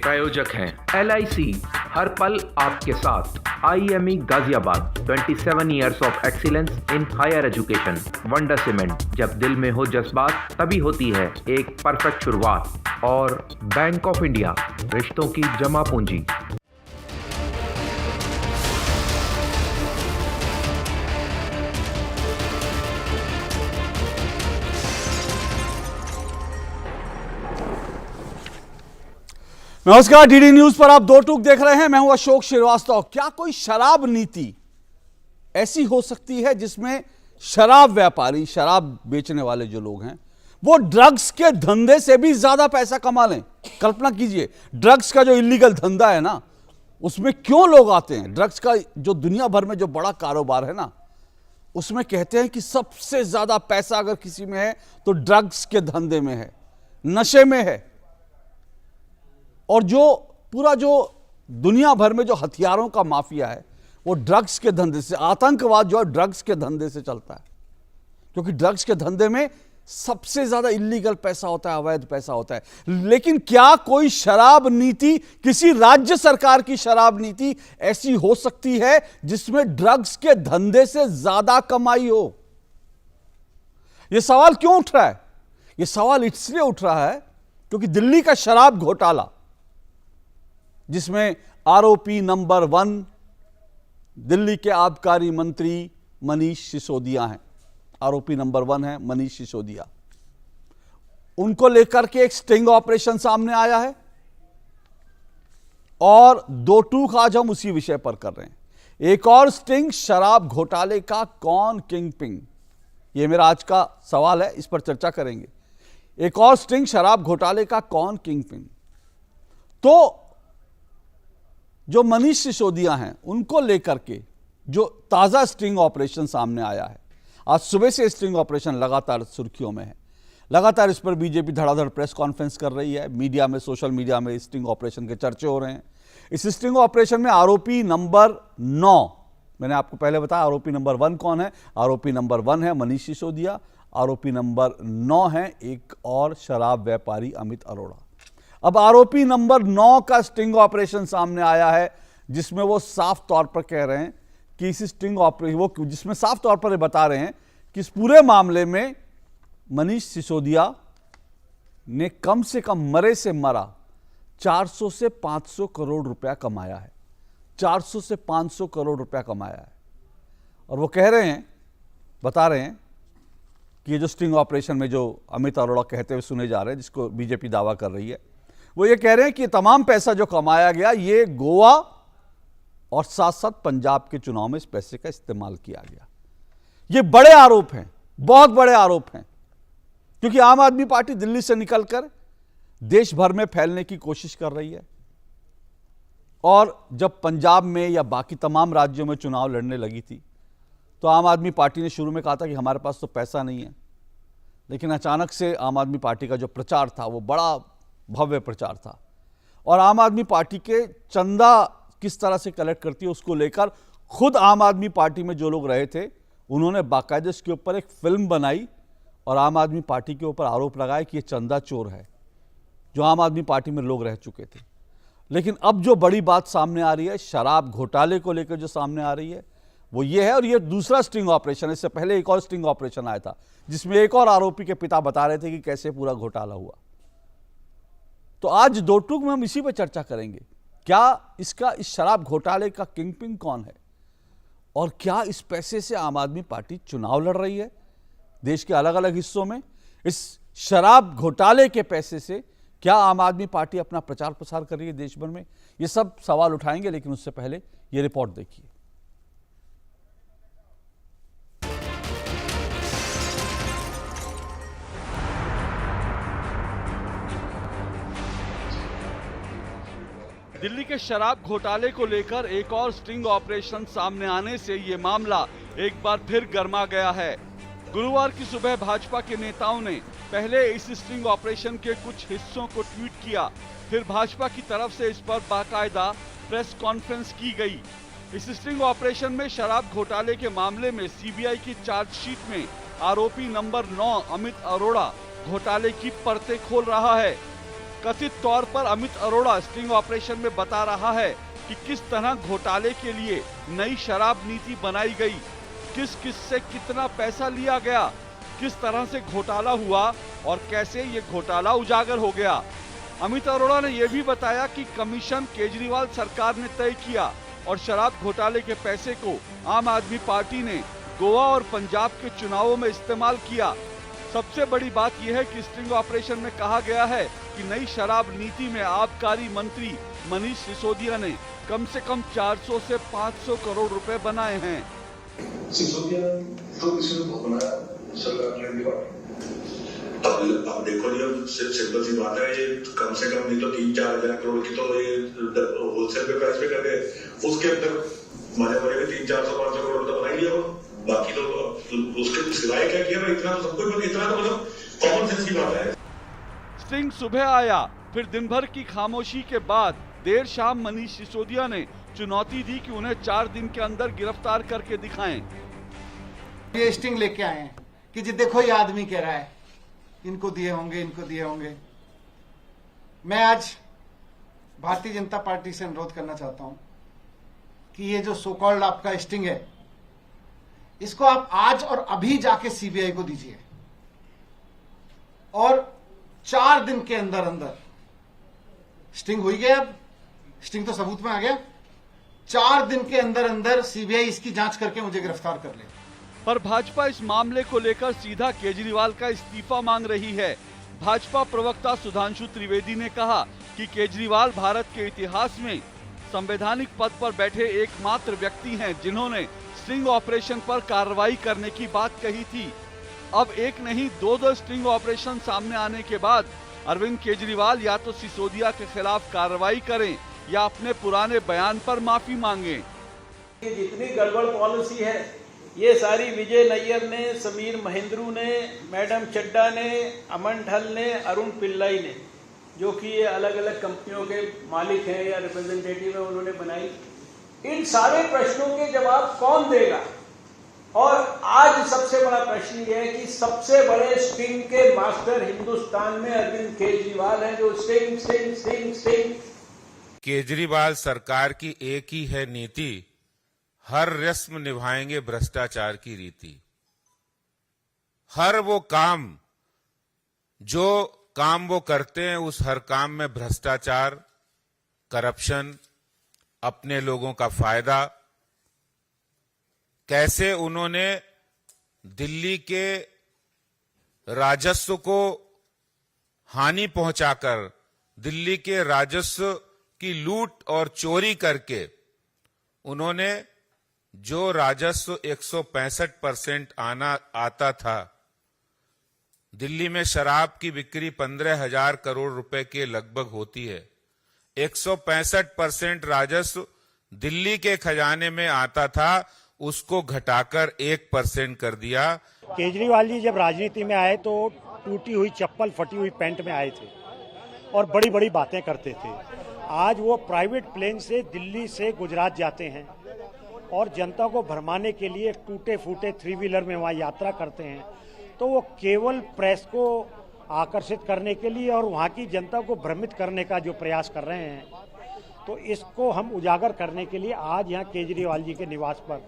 प्रायोजक हैं LIC, हर पल आपके साथ। IME Ghaziabad, 27 years of excellence in higher education। Wonder cement, जब दिल में हो जज्बात तभी होती है एक परफेक्ट शुरुआत। और बैंक ऑफ इंडिया, रिश्तों की जमा पूंजी। नमस्कार, डीडी न्यूज पर आप दो टूक देख रहे हैं। मैं हूं अशोक श्रीवास्तव। क्या कोई शराब नीति ऐसी हो सकती है जिसमें शराब व्यापारी, शराब बेचने वाले जो लोग हैं, वो ड्रग्स के धंधे से भी ज्यादा पैसा कमा लें? कल्पना कीजिए, ड्रग्स का जो इलीगल धंधा है ना, उसमें क्यों लोग आते हैं? ड्रग्स का जो दुनिया भर में जो बड़ा कारोबार है ना, उसमें कहते हैं कि सबसे ज्यादा पैसा अगर किसी में है तो ड्रग्स के धंधे में है, नशे में है। और जो पूरा जो दुनिया भर में जो हथियारों का माफिया है, वो ड्रग्स के धंधे से, आतंकवाद जो है ड्रग्स के धंधे से चलता है। क्योंकि ड्रग्स के धंधे में सबसे ज्यादा इलीगल पैसा होता है, अवैध पैसा होता है। लेकिन क्या कोई शराब नीति, किसी राज्य सरकार की शराब नीति ऐसी हो सकती है जिसमें ड्रग्स के धंधे से ज्यादा कमाई हो? यह सवाल क्यों उठ रहा है? यह सवाल इसलिए उठ रहा है क्योंकि दिल्ली का शराब घोटाला, जिसमें आरोपी नंबर 1 दिल्ली के आबकारी मंत्री मनीष सिसोदिया हैं। आरोपी नंबर 1 है मनीष सिसोदिया। उनको लेकर के एक स्टिंग ऑपरेशन सामने आया है और दो टूक आज हम उसी विषय पर कर रहे हैं। एक और स्टिंग, शराब घोटाले का कौन किंग पिंग? यह मेरा आज का सवाल है, इस पर चर्चा करेंगे। एक और स्टिंग, शराब घोटाले का कौन किंग पिंग? तो जो मनीष सिसोदिया हैं, उनको लेकर के जो ताजा स्टिंग ऑपरेशन सामने आया है, आज सुबह से स्टिंग ऑपरेशन लगातार सुर्खियों में है। लगातार इस पर बीजेपी धड़ाधड़ प्रेस कॉन्फ्रेंस कर रही है। मीडिया में, सोशल मीडिया में स्टिंग ऑपरेशन के चर्चे हो रहे हैं। इस स्टिंग ऑपरेशन में आरोपी नंबर 9, मैंने आपको पहले बताया आरोपी नंबर 1 कौन है। आरोपी नंबर 1 है मनीष सिसोदिया। आरोपी नंबर 9 है एक और शराब व्यापारी अमित अरोड़ा। अब आरोपी नंबर 9 का स्टिंग ऑपरेशन सामने आया है, जिसमें वो साफ तौर पर कह रहे हैं कि इस स्टिंग ऑपरेशन, वो जिसमें साफ तौर पर बता रहे हैं कि इस पूरे मामले में मनीष सिसोदिया ने कम से कम मरे से मरा 400 से 500 करोड़ रुपया कमाया है। 400 से 500 करोड़ रुपया कमाया है। और वो कह रहे हैं, बता रहे हैं कि ये जो स्टिंग ऑपरेशन में जो अमित अरोड़ा कहते हुए सुने जा रहे हैं, जिसको बीजेपी दावा कर रही है, वो ये कह रहे हैं कि तमाम पैसा जो कमाया गया, ये गोवा और साथ साथ पंजाब के चुनाव में इस पैसे का इस्तेमाल किया गया। ये बड़े आरोप हैं, बहुत बड़े आरोप हैं, क्योंकि आम आदमी पार्टी दिल्ली से निकलकर देश भर में फैलने की कोशिश कर रही है। और जब पंजाब में या बाकी तमाम राज्यों में चुनाव लड़ने लगी थी, तो आम आदमी पार्टी ने शुरू में कहा था कि हमारे पास तो पैसा नहीं है। लेकिन अचानक से आम आदमी पार्टी का जो प्रचार था, वो बड़ा भव्य प्रचार था। और आम आदमी पार्टी के चंदा किस तरह से कलेक्ट करती है, उसको लेकर खुद आम आदमी पार्टी में जो लोग रहे थे, उन्होंने बाकायदे इसके ऊपर एक फिल्म बनाई और आम आदमी पार्टी के ऊपर आरोप लगाया कि ये चंदा चोर है, जो आम आदमी पार्टी में लोग रह चुके थे। लेकिन अब जो बड़ी बात सामने आ रही है, शराब घोटाले को लेकर जो सामने आ रही है, वो ये है। और ये दूसरा स्टिंग ऑपरेशन है। इससे पहले एक और स्टिंग ऑपरेशन आया था, जिसमें एक और आरोपी के पिता बता रहे थे कि कैसे पूरा घोटाला हुआ। तो आज दो टूक में हम इसी पर चर्चा करेंगे। क्या इस शराब घोटाले का किंग पिंग कौन है, और क्या इस पैसे से आम आदमी पार्टी चुनाव लड़ रही है देश के अलग अलग हिस्सों में? इस शराब घोटाले के पैसे से क्या आम आदमी पार्टी अपना प्रचार प्रसार कर रही है देश भर में? ये सब सवाल उठाएंगे, लेकिन उससे पहले ये रिपोर्ट देखिए। दिल्ली के शराब घोटाले को लेकर एक और स्टिंग ऑपरेशन सामने आने से ये मामला एक बार फिर गर्मा गया है। गुरुवार की सुबह भाजपा के नेताओं ने पहले इस स्टिंग ऑपरेशन के कुछ हिस्सों को ट्वीट किया, फिर भाजपा की तरफ से इस पर बाकायदा प्रेस कॉन्फ्रेंस की गई। इस स्टिंग ऑपरेशन में शराब घोटाले के मामले में सीबीआई की चार्जशीट में आरोपी नंबर 9 अमित अरोड़ा घोटाले की परतें खोल रहा है। कथित तौर पर अमित अरोड़ा स्टिंग ऑपरेशन में बता रहा है कि किस तरह घोटाले के लिए नई शराब नीति बनाई गई, किस किस से कितना पैसा लिया गया, किस तरह से घोटाला हुआ और कैसे ये घोटाला उजागर हो गया। अमित अरोड़ा ने यह भी बताया कि कमीशन केजरीवाल सरकार ने तय किया और शराब घोटाले के पैसे को आम आदमी पार्टी ने गोवा और पंजाब के चुनावों में इस्तेमाल किया। सबसे बड़ी बात यह है कि स्टिंग ऑपरेशन में कहा गया है कि नई शराब नीति में आबकारी मंत्री मनीष सिसोदिया ने कम से कम 400 से 500 करोड़ रुपए बनाए हैं। सिसोदिया तो किसी ने बहुत बनाया सरकार ने। अब देखो जी, अब सिंपल सी बात है, ये कम से कम नहीं तो 3-4 हजार करोड़ की तो ये होलसेल पे प्राइस पे कर गए, उसके अंदर मजे में 300-400-500 करोड़ तो बना ही लिया। बाकी तो उसके सिवाय क्या किया, इतना तो सब कुछ, इतना तो मतलब कॉमन सेंस की बात है। स्टिंग सुबह आया, फिर दिन भर की खामोशी के बाद देर शाम मनीष सिसोदिया ने चुनौती दी कि उन्हें 4 दिन के अंदर गिरफ्तार करके दिखाएं। ये स्टिंग लेके आए हैं कि जी देखो ये आदमी कह रहा है इनको दिए होंगे, इनको दिए होंगे। मैं आज भारतीय जनता पार्टी से अनुरोध करना चाहता हूं कि ये जो सो कॉल्ड आपका स्टिंग है, इसको आप आज और अभी जाके सीबीआई को दीजिए और 4 दिन के अंदर अंदर स्टिंग हो ही गया। अब स्टिंग तो सबूत में आ गया। 4 दिन के अंदर अंदर सीबीआई इसकी जांच करके मुझे गिरफ्तार कर ले। पर भाजपा इस मामले को लेकर सीधा केजरीवाल का इस्तीफा मांग रही है। भाजपा प्रवक्ता सुधांशु त्रिवेदी ने कहा कि केजरीवाल भारत के इतिहास में संवैधानिक पद पर बैठे एकमात्र व्यक्ति हैं जिन्होंने स्टिंग ऑपरेशन पर कार्रवाई करने की बात कही थी। अब एक नहीं 2 स्टिंग ऑपरेशन सामने आने के बाद अरविंद केजरीवाल या तो सिसोदिया के खिलाफ कार्रवाई करें या अपने पुराने बयान पर माफी मांगें। जितनी गड़बड़ पॉलिसी है ये सारी विजय नैयर ने, समीर महेंद्रू ने, मैडम चड्डा ने, अमन ढल ने, अरुण पिल्लाई ने, जो कि ये अलग अलग कंपनियों के मालिक हैं या रिप्रेजेंटेटिव हैं, उन्होंने बनाई। इन सारे प्रश्नों के जवाब कौन देगा? और आज सबसे बड़ा प्रश्न ये है कि सबसे बड़े स्टिंग के मास्टर हिंदुस्तान में अरविंद केजरीवाल हैं, जो sting sting sting sting. Kejriwal सरकार की एक ही है नीति, हर रस्म निभाएंगे भ्रष्टाचार की रीति। हर वो काम जो काम वो करते हैं उस हर काम में भ्रष्टाचार, करप्शन, अपने लोगों का फायदा। कैसे उन्होंने दिल्ली के राजस्व को हानि पहुंचाकर, दिल्ली के राजस्व की लूट और चोरी करके उन्होंने जो राजस्व 165% आता था, दिल्ली में शराब की बिक्री 15,000 करोड़ रुपए के लगभग होती है, 165% राजस्व दिल्ली के खजाने में आता था, उसको घटाकर 1% कर दिया। केजरीवाल जी जब राजनीति में आए तो टूटी हुई चप्पल, फटी हुई पैंट में आए थे और बड़ी बड़ी बातें करते थे। आज वो प्राइवेट प्लेन से दिल्ली से गुजरात जाते हैं और जनता को भरमाने के लिए टूटे फूटे 3 व्हीलर में वहाँ यात्रा करते हैं। तो वो केवल प्रेस को आकर्षित करने के लिए और वहाँ की जनता को भ्रमित करने का जो प्रयास कर रहे हैं, तो इसको हम उजागर करने के लिए आज यहाँ केजरीवाल जी के निवास पर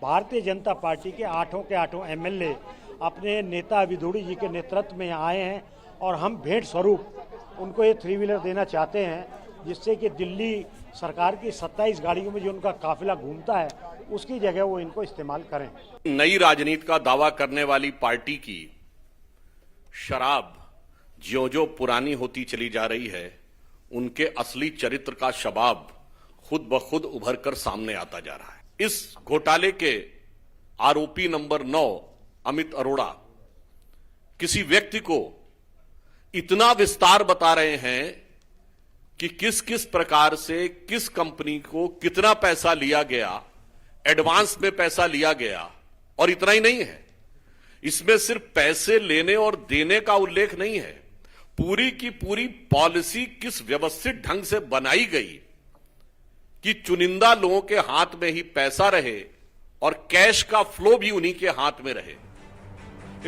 भारतीय जनता पार्टी के 8 एमएलए अपने नेता विधुड़ी जी के नेतृत्व में आए हैं और हम भेंट स्वरूप उनको ये 3 व्हीलर देना चाहते हैं, जिससे कि दिल्ली सरकार की 27 गाड़ियों में जो उनका काफिला घूमता है उसकी जगह वो इनको इस्तेमाल करें। नई राजनीति का दावा करने वाली पार्टी की शराब ज्यों-ज्यों पुरानी होती चली जा रही है, उनके असली चरित्र का शबाब खुद ब खुद उभर कर सामने आता जा रहा है। इस घोटाले के आरोपी नंबर 9 अमित अरोड़ा किसी व्यक्ति को इतना विस्तार बता रहे हैं कि किस किस प्रकार से किस कंपनी को कितना पैसा लिया गया, एडवांस में पैसा लिया गया। और इतना ही नहीं है, इसमें सिर्फ पैसे लेने और देने का उल्लेख नहीं है, पूरी की पूरी पॉलिसी किस व्यवस्थित ढंग से बनाई गई कि चुनिंदा लोगों के हाथ में ही पैसा रहे और कैश का फ्लो भी उन्हीं के हाथ में रहे।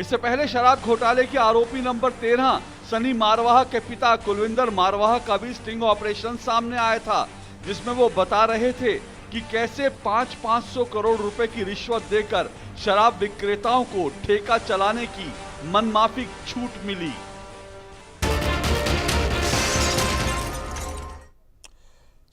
इससे पहले शराब घोटाले के आरोपी नंबर 13 सनी मारवाह के पिता कुलविंदर मारवाह का भी स्टिंग ऑपरेशन सामने आया था, जिसमें वो बता रहे थे कि कैसे 500 करोड़ रुपए की रिश्वत देकर शराब विक्रेताओं को ठेका चलाने की मनमाफिक छूट मिली।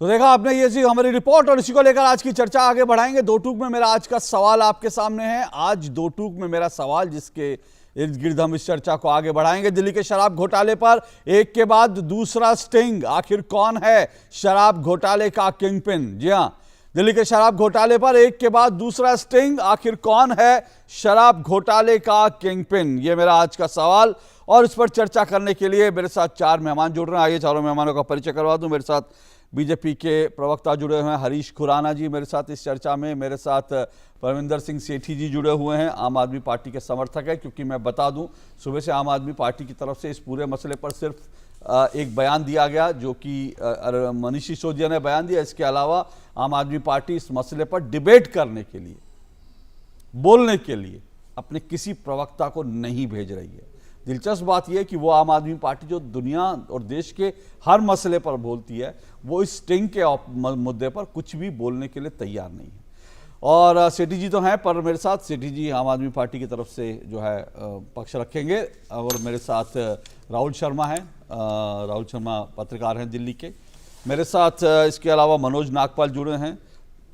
तो देखा आपने, ये सी हमारी रिपोर्ट और इसी को लेकर आज की चर्चा आगे बढ़ाएंगे। दो टूक में मेरा आज का सवाल आपके सामने है। आज दो टूक में मेरा सवाल, जिसके इर्द गिर्द हम इस चर्चा को आगे बढ़ाएंगे। दिल्ली के शराब घोटाले पर एक के बाद दूसरा स्टिंग। आखिर कौन है शराब घोटाले का किंगपिन? जी हां, दिल्ली के शराब घोटाले पर एक के बाद दूसरा स्टिंग। आखिर कौन है शराब घोटाले का किंगपिन? ये मेरा आज का सवाल, और इस पर चर्चा करने के लिए मेरे साथ चार मेहमान जुड़ रहे हैं। आइए चारों मेहमानों का परिचय करवा दूं। मेरे साथ बीजेपी के प्रवक्ता जुड़े हुए हैं, हरीश खुराना जी मेरे साथ इस चर्चा में। मेरे साथ परविंदर सिंह सेठी जी जुड़े हुए हैं, आम आदमी पार्टी के समर्थक है। क्योंकि मैं बता दूं, सुबह से आम आदमी पार्टी की तरफ से इस पूरे मसले पर सिर्फ एक बयान दिया गया, जो कि मनीष सिसोदिया ने बयान दिया। इसके अलावा आम आदमी पार्टी इस मसले पर डिबेट करने के लिए, बोलने के लिए अपने किसी प्रवक्ता को नहीं भेज रही है। दिलचस्प बात यह है कि वो आम आदमी पार्टी जो दुनिया और देश के हर मसले पर बोलती है, वो इस स्टिंग के मुद्दे पर कुछ भी बोलने के लिए तैयार नहीं है। और सेठी जी तो हैं, पर मेरे साथ सेठी जी आम आदमी पार्टी की तरफ से जो है पक्ष रखेंगे। और मेरे साथ राहुल शर्मा हैं, राहुल शर्मा पत्रकार हैं दिल्ली के। मेरे साथ इसके अलावा मनोज नागपाल जुड़े हैं,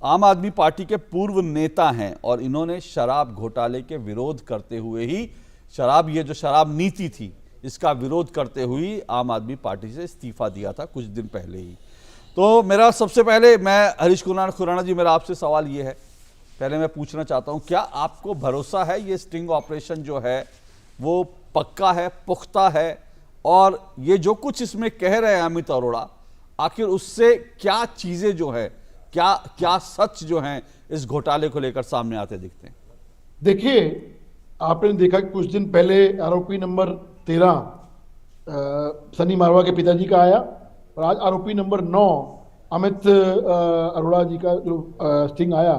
आम आदमी पार्टी के पूर्व नेता हैं, और इन्होंने शराब घोटाले के विरोध करते हुए ही ये जो शराब नीति थी, इसका विरोध करते हुए आम आदमी पार्टी से इस्तीफा दिया था कुछ दिन पहले ही। तो मेरा सबसे पहले, मैं हरीश खुराना जी, मेरा आपसे सवाल ये है, पहले मैं पूछना चाहता हूं, क्या आपको भरोसा है ये स्टिंग ऑपरेशन जो है वो पक्का है, पुख्ता है, और ये जो कुछ इसमें कह रहे हैं अमित अरोड़ा, आखिर उससे क्या चीजें जो है, क्या सच जो हैं इस घोटाले को लेकर सामने आते दिखते हैं? देखिए, आपने देखा कि कुछ दिन पहले आरोपी नंबर 13 सनी मारवा के पिताजी का आया, और आज आरोपी नंबर 9 अमित अरोड़ा जी का जो स्टिंग आया,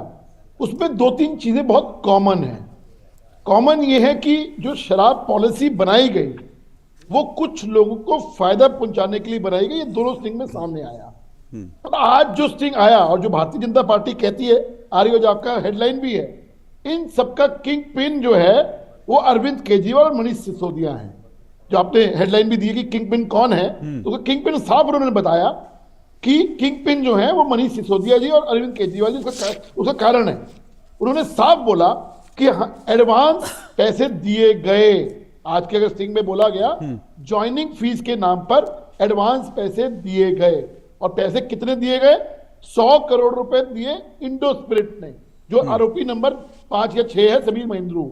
उसमें दो तीन चीजें बहुत कॉमन हैं। कॉमन ये है कि जो शराब पॉलिसी बनाई गई वो कुछ लोगों को फायदा पहुंचाने के लिए बनाई गई। ये दोनों स्टिंग में सामने आया। और आज जो स्टिंग आया, और जो भारतीय जनता पार्टी कहती है, आर्योज आपका हेडलाइन भी है, इन सबका किंग पिन जो है वो अरविंद केजरीवाल और मनीष सिसोदिया हैं। जो आपने हेडलाइन भी दी है कि किंग पिन कौन है, तो किंग पिन साफ उन्होंने बताया कि किंग पिन जो है वो मनीष सिसोदिया जी और अरविंद केजरीवाल जी। उसका कारण है, उन्होंने साफ बोला कि एडवांस पैसे दिए गए। आज के अगर स्टिंग में बोला गया, ज्वाइनिंग फीस के नाम पर एडवांस पैसे दिए गए। और पैसे कितने दिए गए? 100 करोड़ रुपए दिए इंडो स्पिरिट ने, जो आरोपी नंबर 5 या 6 है, समीर महिंद्रू।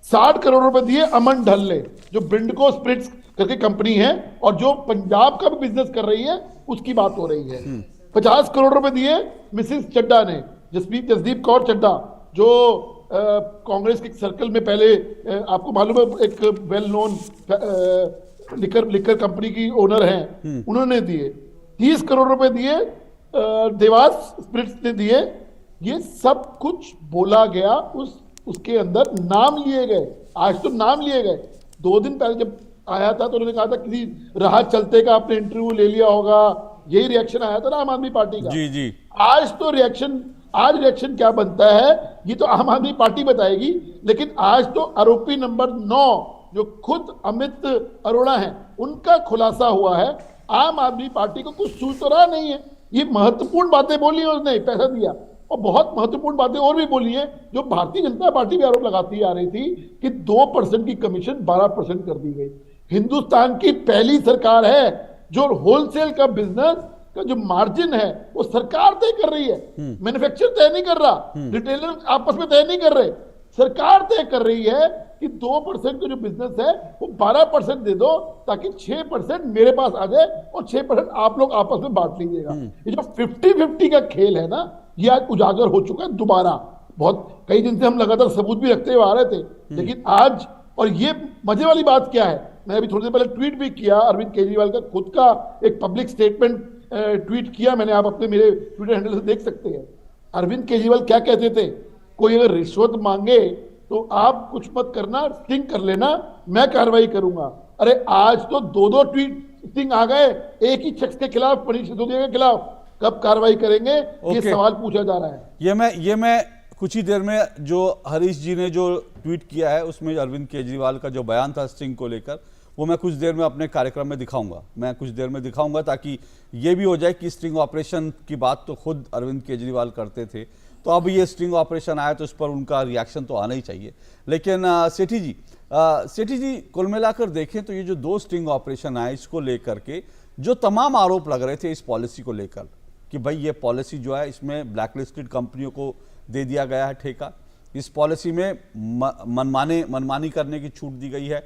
60 करोड़ रुपए दिए अमन ढल ने, जो बिंडको स्पिरिट्स करके कंपनी है और जो पंजाब का भी बिजनेस कर रही है, उसकी बात हो रही है। 50 करोड़ रुपए दिए मिसेस चड्डा ने, जसदीप कौर चड्डा, जो कांग्रेस के सर्कल में पहले आपको मालूम है एक वेल नोन लिकर कंपनी की ओनर हैं, उन्होंने दिए। 30 करोड़ रुपए दिए देवास स्पिरिट्स ने दिए। ये सब कुछ बोला गया, उसके अंदर नाम लिए गए। आज तो नाम लिए गए। 2 दिन पहले जब आया था तो उन्होंने कहा था किसी राह चलते का आपने इंटरव्यू ले लिया होगा, यही रिएक्शन आया था ना आम आदमी पार्टी का। जी। आज रिएक्शन क्या बनता है ये तो आम आदमी पार्टी बताएगी, लेकिन आज तो आरोपी नंबर 9 जो खुद अमित अरोड़ा हैं, उनका खुलासा हुआ है। आम आदमी पार्टी को कुछ सूझ तो रहा नहीं है। ये महत्वपूर्ण बातें बोली है उसने, पैसा दिया, और बहुत महत्वपूर्ण बातें और भी बोली है, जो भारतीय जनता पार्टी भी आरोप लगाती आ रही थी कि 2% की कमीशन 12% कर दी गई। हिंदुस्तान की पहली सरकार है जो होलसेल का बिजनेस का जो मार्जिन है वो सरकार तय कर रही है। मैन्युफैक्चर तय नहीं कर रहा, रिटेलर आपस में तय नहीं कर रहे, सरकार तय कर रही है कि 2% का जो बिजनेस है वो 12% दे दो, ताकि 6% मेरे पास आ जाए और 6% आप लोग आपस में बांट लीजिएगा। ये जो 50-50 का खेल है ना, ये आज उजागर हो चुका है दोबारा। बहुत कई दिन से हम लगातार सबूत भी रखते हुए आ रहे थे, लेकिन आज, और ये मजे वाली बात क्या है, मैं अभी थोड़ी देर पहले ट्वीट भी किया, अरविंद केजरीवाल का खुद का एक पब्लिक स्टेटमेंट ट्वीट किया मैंने, आप अपने मेरे ट्विटर हैंडल से देख सकते हैं। अरविंद केजरीवाल क्या कहते थे, कोई अगर रिश्वत मांगे तो आप कुछ मत करना, स्टिंग कर लेना, मैं कार्रवाई करूंगा। अरे आज तो दो दो ट्वीट स्टिंग आ गए एक ही शख्स के खिलाफ, मनीष सिसोदिया के खिलाफ। कब कार्रवाई करेंगे, ये सवाल पूछा जा रहा है। ये मैं कुछ ही देर में, जो हरीश जी ने जो ट्वीट किया है उसमें अरविंद केजरीवाल का जो बयान था स्टिंग को लेकर, वो मैं कुछ देर में अपने कार्यक्रम में दिखाऊंगा, ताकि ये भी हो जाए कि स्टिंग ऑपरेशन की बात तो खुद अरविंद केजरीवाल करते थे, तो अब ये स्टिंग ऑपरेशन आया तो इस पर उनका रिएक्शन तो आना ही चाहिए। लेकिन सेठी जी कुल मिलाकर देखें तो ये जो 2 स्टिंग ऑपरेशन आए, इसको लेकर के जो तमाम आरोप लग रहे थे इस पॉलिसी को लेकर कि भाई ये पॉलिसी जो है इसमें ब्लैकलिस्टेड कंपनियों को दे दिया गया है ठेका, इस पॉलिसी में मनमानी करने की छूट दी गई है,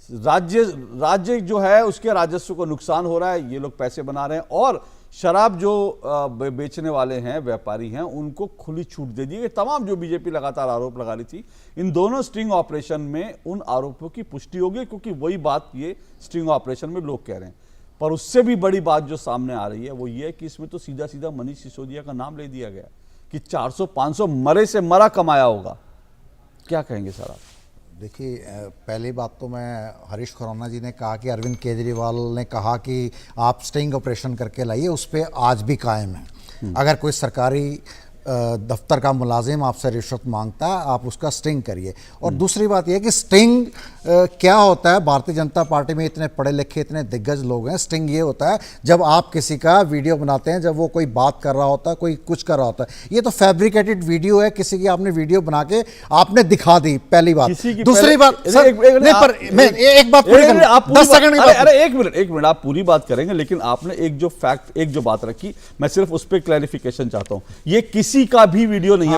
राज्य जो है उसके राजस्व को नुकसान हो रहा है, ये लोग पैसे बना रहे हैं, और शराब जो बेचने वाले हैं, व्यापारी हैं, उनको खुली छूट दे दी गई। तमाम जो बीजेपी लगातार आरोप लगा रही थी, इन दोनों स्टिंग ऑपरेशन में उन आरोपों की पुष्टि होगी, क्योंकि वही बात ये स्टिंग ऑपरेशन में लोग कह रहे हैं। पर उससे भी बड़ी बात जो सामने आ रही है वो ये है कि इसमें तो सीधा सीधा मनीष सिसोदिया का नाम ले दिया गया कि 400-500 मरे से मरा कमाया होगा। क्या कहेंगे सर आप? देखिए, पहली बात तो मैं हरीश खुराना जी ने कहा कि अरविंद केजरीवाल ने कहा कि आप स्टिंग ऑपरेशन करके लाइए, उस पर आज भी कायम है। अगर कोई सरकारी दफ्तर का मुलाजिम आपसे रिश्वत मांगता है, आप उसका स्टिंग करिए। और दूसरी बात यह कि स्टिंग क्या होता है, भारतीय जनता पार्टी में इतने पढ़े लिखे, इतने दिग्गज लोग हैं। स्टिंग ये होता है जब आप किसी का वीडियो बनाते हैं, जब वो कोई बात कर रहा होता है, कोई कुछ कर रहा होता है। ये तो फैब्रिकेटेड वीडियो है, किसी की आपने वीडियो बना के आपने दिखा दी, पहली बात। दूसरी बात, एक बात पूरी करना, 10 सेकंड। अरे एक मिनट, आप पूरी बात करेंगे, लेकिन आपने एक जो बात रखी, मैं सिर्फ उस पर क्लैरिफिकेशन चाहता हूं। ये किसी का भी वीडियो नहीं है।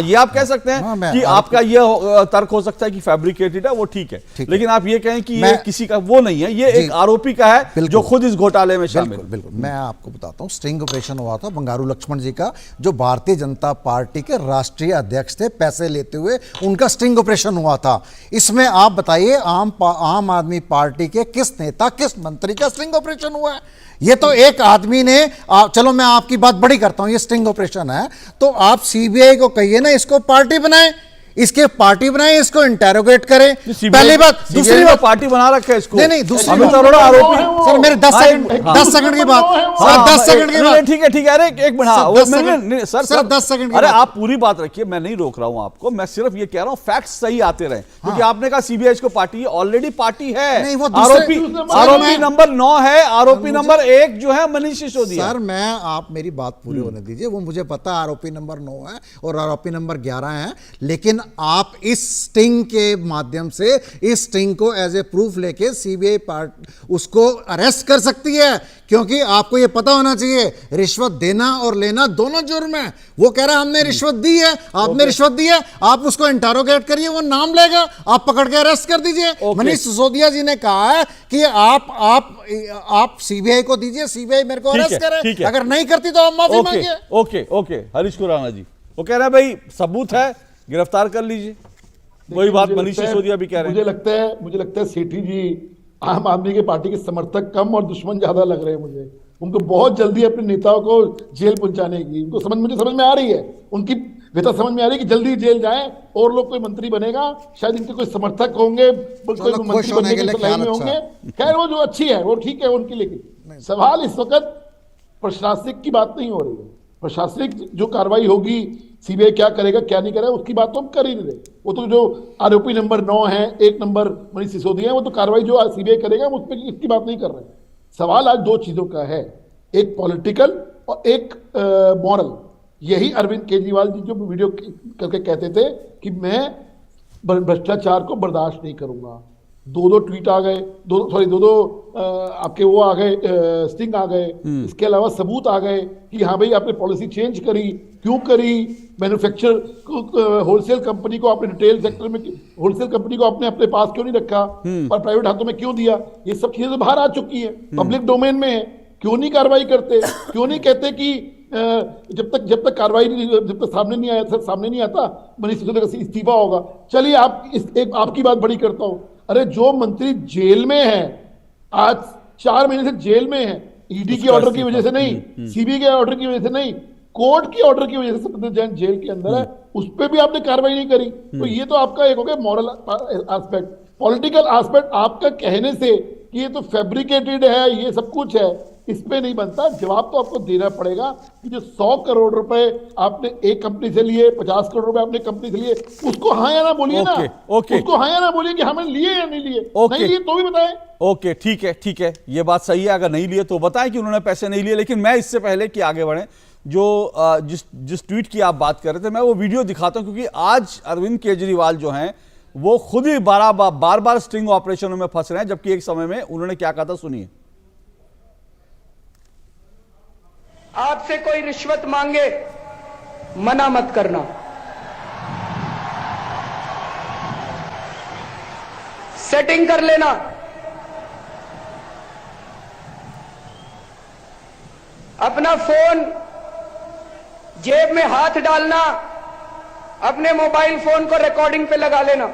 ये आप कह सकते हैं कि आपका ये तर्क हो सकता है कि फैब्रिकेटेड है, वो ठीक है, लेकिन आप ये कहें कि ये किसी का वो नहीं है, ये एक आरोपी का है जो खुद इस घोटाले में शामिल। बिल्कुल, मैं आपको बताता हूं। स्टिंग ऑपरेशन हुआ था बंगारू लक्ष्मण जी का, जो भारतीय जनता पार्टी के राष्ट्रीय अध्यक्ष थे, पैसे लेते हुए उनका स्टिंग ऑपरेशन हुआ था। इसमें आप बताइए, आम आदमी पार्टी के किस नेता, किस मंत्री का स्टिंग ऑपरेशन हुआ है? ये तो एक आदमी ने, चलो मैं आपकी बात बड़ी करता हूं, ये स्टिंग ऑपरेशन है, तो आप सीबीआई को कहिए ना, इसको पार्टी बनाए, इसके पार्टी बनाए, इसको इंटेरोगेट करें। पहली बात। दूसरी बात, पार्टी बना रखा है इसको। नहीं, दूसरी बात, आरोपी सर, मेरे 10 सेकंड की बात, 10 सेकंड की बात। ठीक है, अरे एक मिनट सर, 10 सेकंड। अरे आप पूरी बात रखिए, मैं नहीं रोक रहा हूं आपको, मैं सिर्फ ये कह रहा हूं फैक्ट्स सही आते रहे, क्योंकि आपने कहा सीबीआई को पार्टी, ऑलरेडी पार्टी है। आरोपी नंबर 9 है, आरोपी नंबर 1 जो है मनीष सिसोदिया। सर, आप मेरी बात पूरी होने दीजिए, वो मुझे पता है आरोपी नंबर 9 है और आरोपी नंबर 11 है, लेकिन आप इस स्टिंग के माध्यम से, इस स्टिंग को एज ए प्रूफ लेके सीबीआई उसको अरेस्ट कर सकती है, क्योंकि आपको यह पता होना चाहिए रिश्वत देना और लेना दोनों जुर्म है। वो कह रहा है हमने रिश्वत दी है, आपने रिश्वत दी है, आप उसको इंटरोगेट करिए, वो नाम लेगा, आप पकड़ के अरेस्ट कर दीजिए। मनीष सिसोदिया जी ने कहा है कि आप सीबीआई को दीजिए, सीबीआई मेरे को अरेस्ट करे, अगर नहीं करती तो आप माफी मांगिए। ओके हरीश खुराना जी वो कह रहे हैं भाई सबूत है, गिरफ्तार कर लीजिए। वही बात मनीष सिसोदिया भी कह रहे हैं। मुझे लगता है सेठी जी आम आदमी की पार्टी के समर्थक कम और दुश्मन ज्यादा लग रहे हैं मुझे। उनको बहुत जल्दी अपने नेताओं को जेल पहुंचाने की उनको मुझे समझ में आ रही है, उनकी व्यथा समझ में आ रही है कि जल्दी जेल जाए और लोग कोई मंत्री बनेगा, शायद इनके कोई समर्थक होंगे, कोई मंत्री बनने के लाइन में होंगे। खैर वो जो अच्छी है वो ठीक है उनकी, लेकिन सवाल इस वक्त प्रशासनिक की बात नहीं हो रही है। प्रशासनिक जो कार्रवाई होगी, सीबीआई क्या करेगा क्या नहीं करेगा, उसकी बात तो हम कर ही नहीं रहे। वो तो जो आरोपी नंबर 9 है, 1 नंबर मनीष सिसोदिया है, वो तो कार्रवाई जो सीबीआई करेगा उस पर इसकी बात नहीं कर रहे। सवाल आज 2 चीजों का है, एक पॉलिटिकल और एक मॉरल। यही अरविंद केजरीवाल जी जो वीडियो करके कहते थे कि मैं भ्रष्टाचार को बर्दाश्त नहीं करूंगा। 2 ट्वीट आ गए, 2 आपके वो आ गए, स्टिंग आ गए, इसके अलावा सबूत आ गए कि हाँ भाई आपने पॉलिसी चेंज करी, क्यों करी, मैन्युफैक्चर होलसेल कंपनी को आपने रिटेल सेक्टर में, होलसेल कंपनी को आपने अपने पास क्यों नहीं रखा और प्राइवेट हाथों में क्यों दिया, ये सब चीजें बाहर आ चुकी है, पब्लिक डोमेन में है। क्यों नहीं कार्रवाई करते, क्यों नहीं कहते कि जब तक कार्रवाई जब तक सामने नहीं आता मनीष सिसोदिया का इस्तीफा होगा। चलिए एक आपकी बात बड़ी करता हूं, अरे जो मंत्री जेल में है, आज 4 महीने से जेल में है, ईडी के ऑर्डर की वजह से नहीं, सीबीआई के ऑर्डर की वजह से नहीं, कोर्ट की ऑर्डर की वजह से सत्येंद्र जैन जेल के अंदर है, उस पर भी आपने कार्रवाई नहीं करी। तो ये तो आपका एक हो गया मॉरल एस्पेक्ट। पॉलिटिकल एस्पेक्ट आपका कहने से कि ये तो फैब्रिकेटेड है, ये सब कुछ है, इस पे नहीं बनता। जवाब तो आपको देना पड़ेगा कि जो 100 करोड़ रुपए आपने एक कंपनी से लिए, 50 करोड़ रुपए आपने कंपनी से लिए, उसको हाँ या ना बोलिए ना। उसको हाँ या ना बोलिए कि हमें लिए या नहीं लिए। नहीं लिए तो भी बताएं। ओके, ठीक है, ठीक है, ये बात सही है। अगर नहीं लिए तो बताएं कि उन्होंने पैसे नहीं लिए। लेकिन मैं इससे पहले कि आगे बढ़े, जो जिस ट्वीट की आप बात कर रहे थे, मैं वो वीडियो दिखाता हूं, क्योंकि आज अरविंद केजरीवाल जो हैं वो खुद ही बार बार स्ट्रिंग ऑपरेशनों में फंस रहे हैं, जबकि एक समय में उन्होंने क्या कहा था, सुनिए। आपसे कोई रिश्वत मांगे, मना मत करना। सेटिंग कर लेना। अपना फोन जेब में हाथ डालना, अपने मोबाइल फोन को रिकॉर्डिंग पे लगा लेना।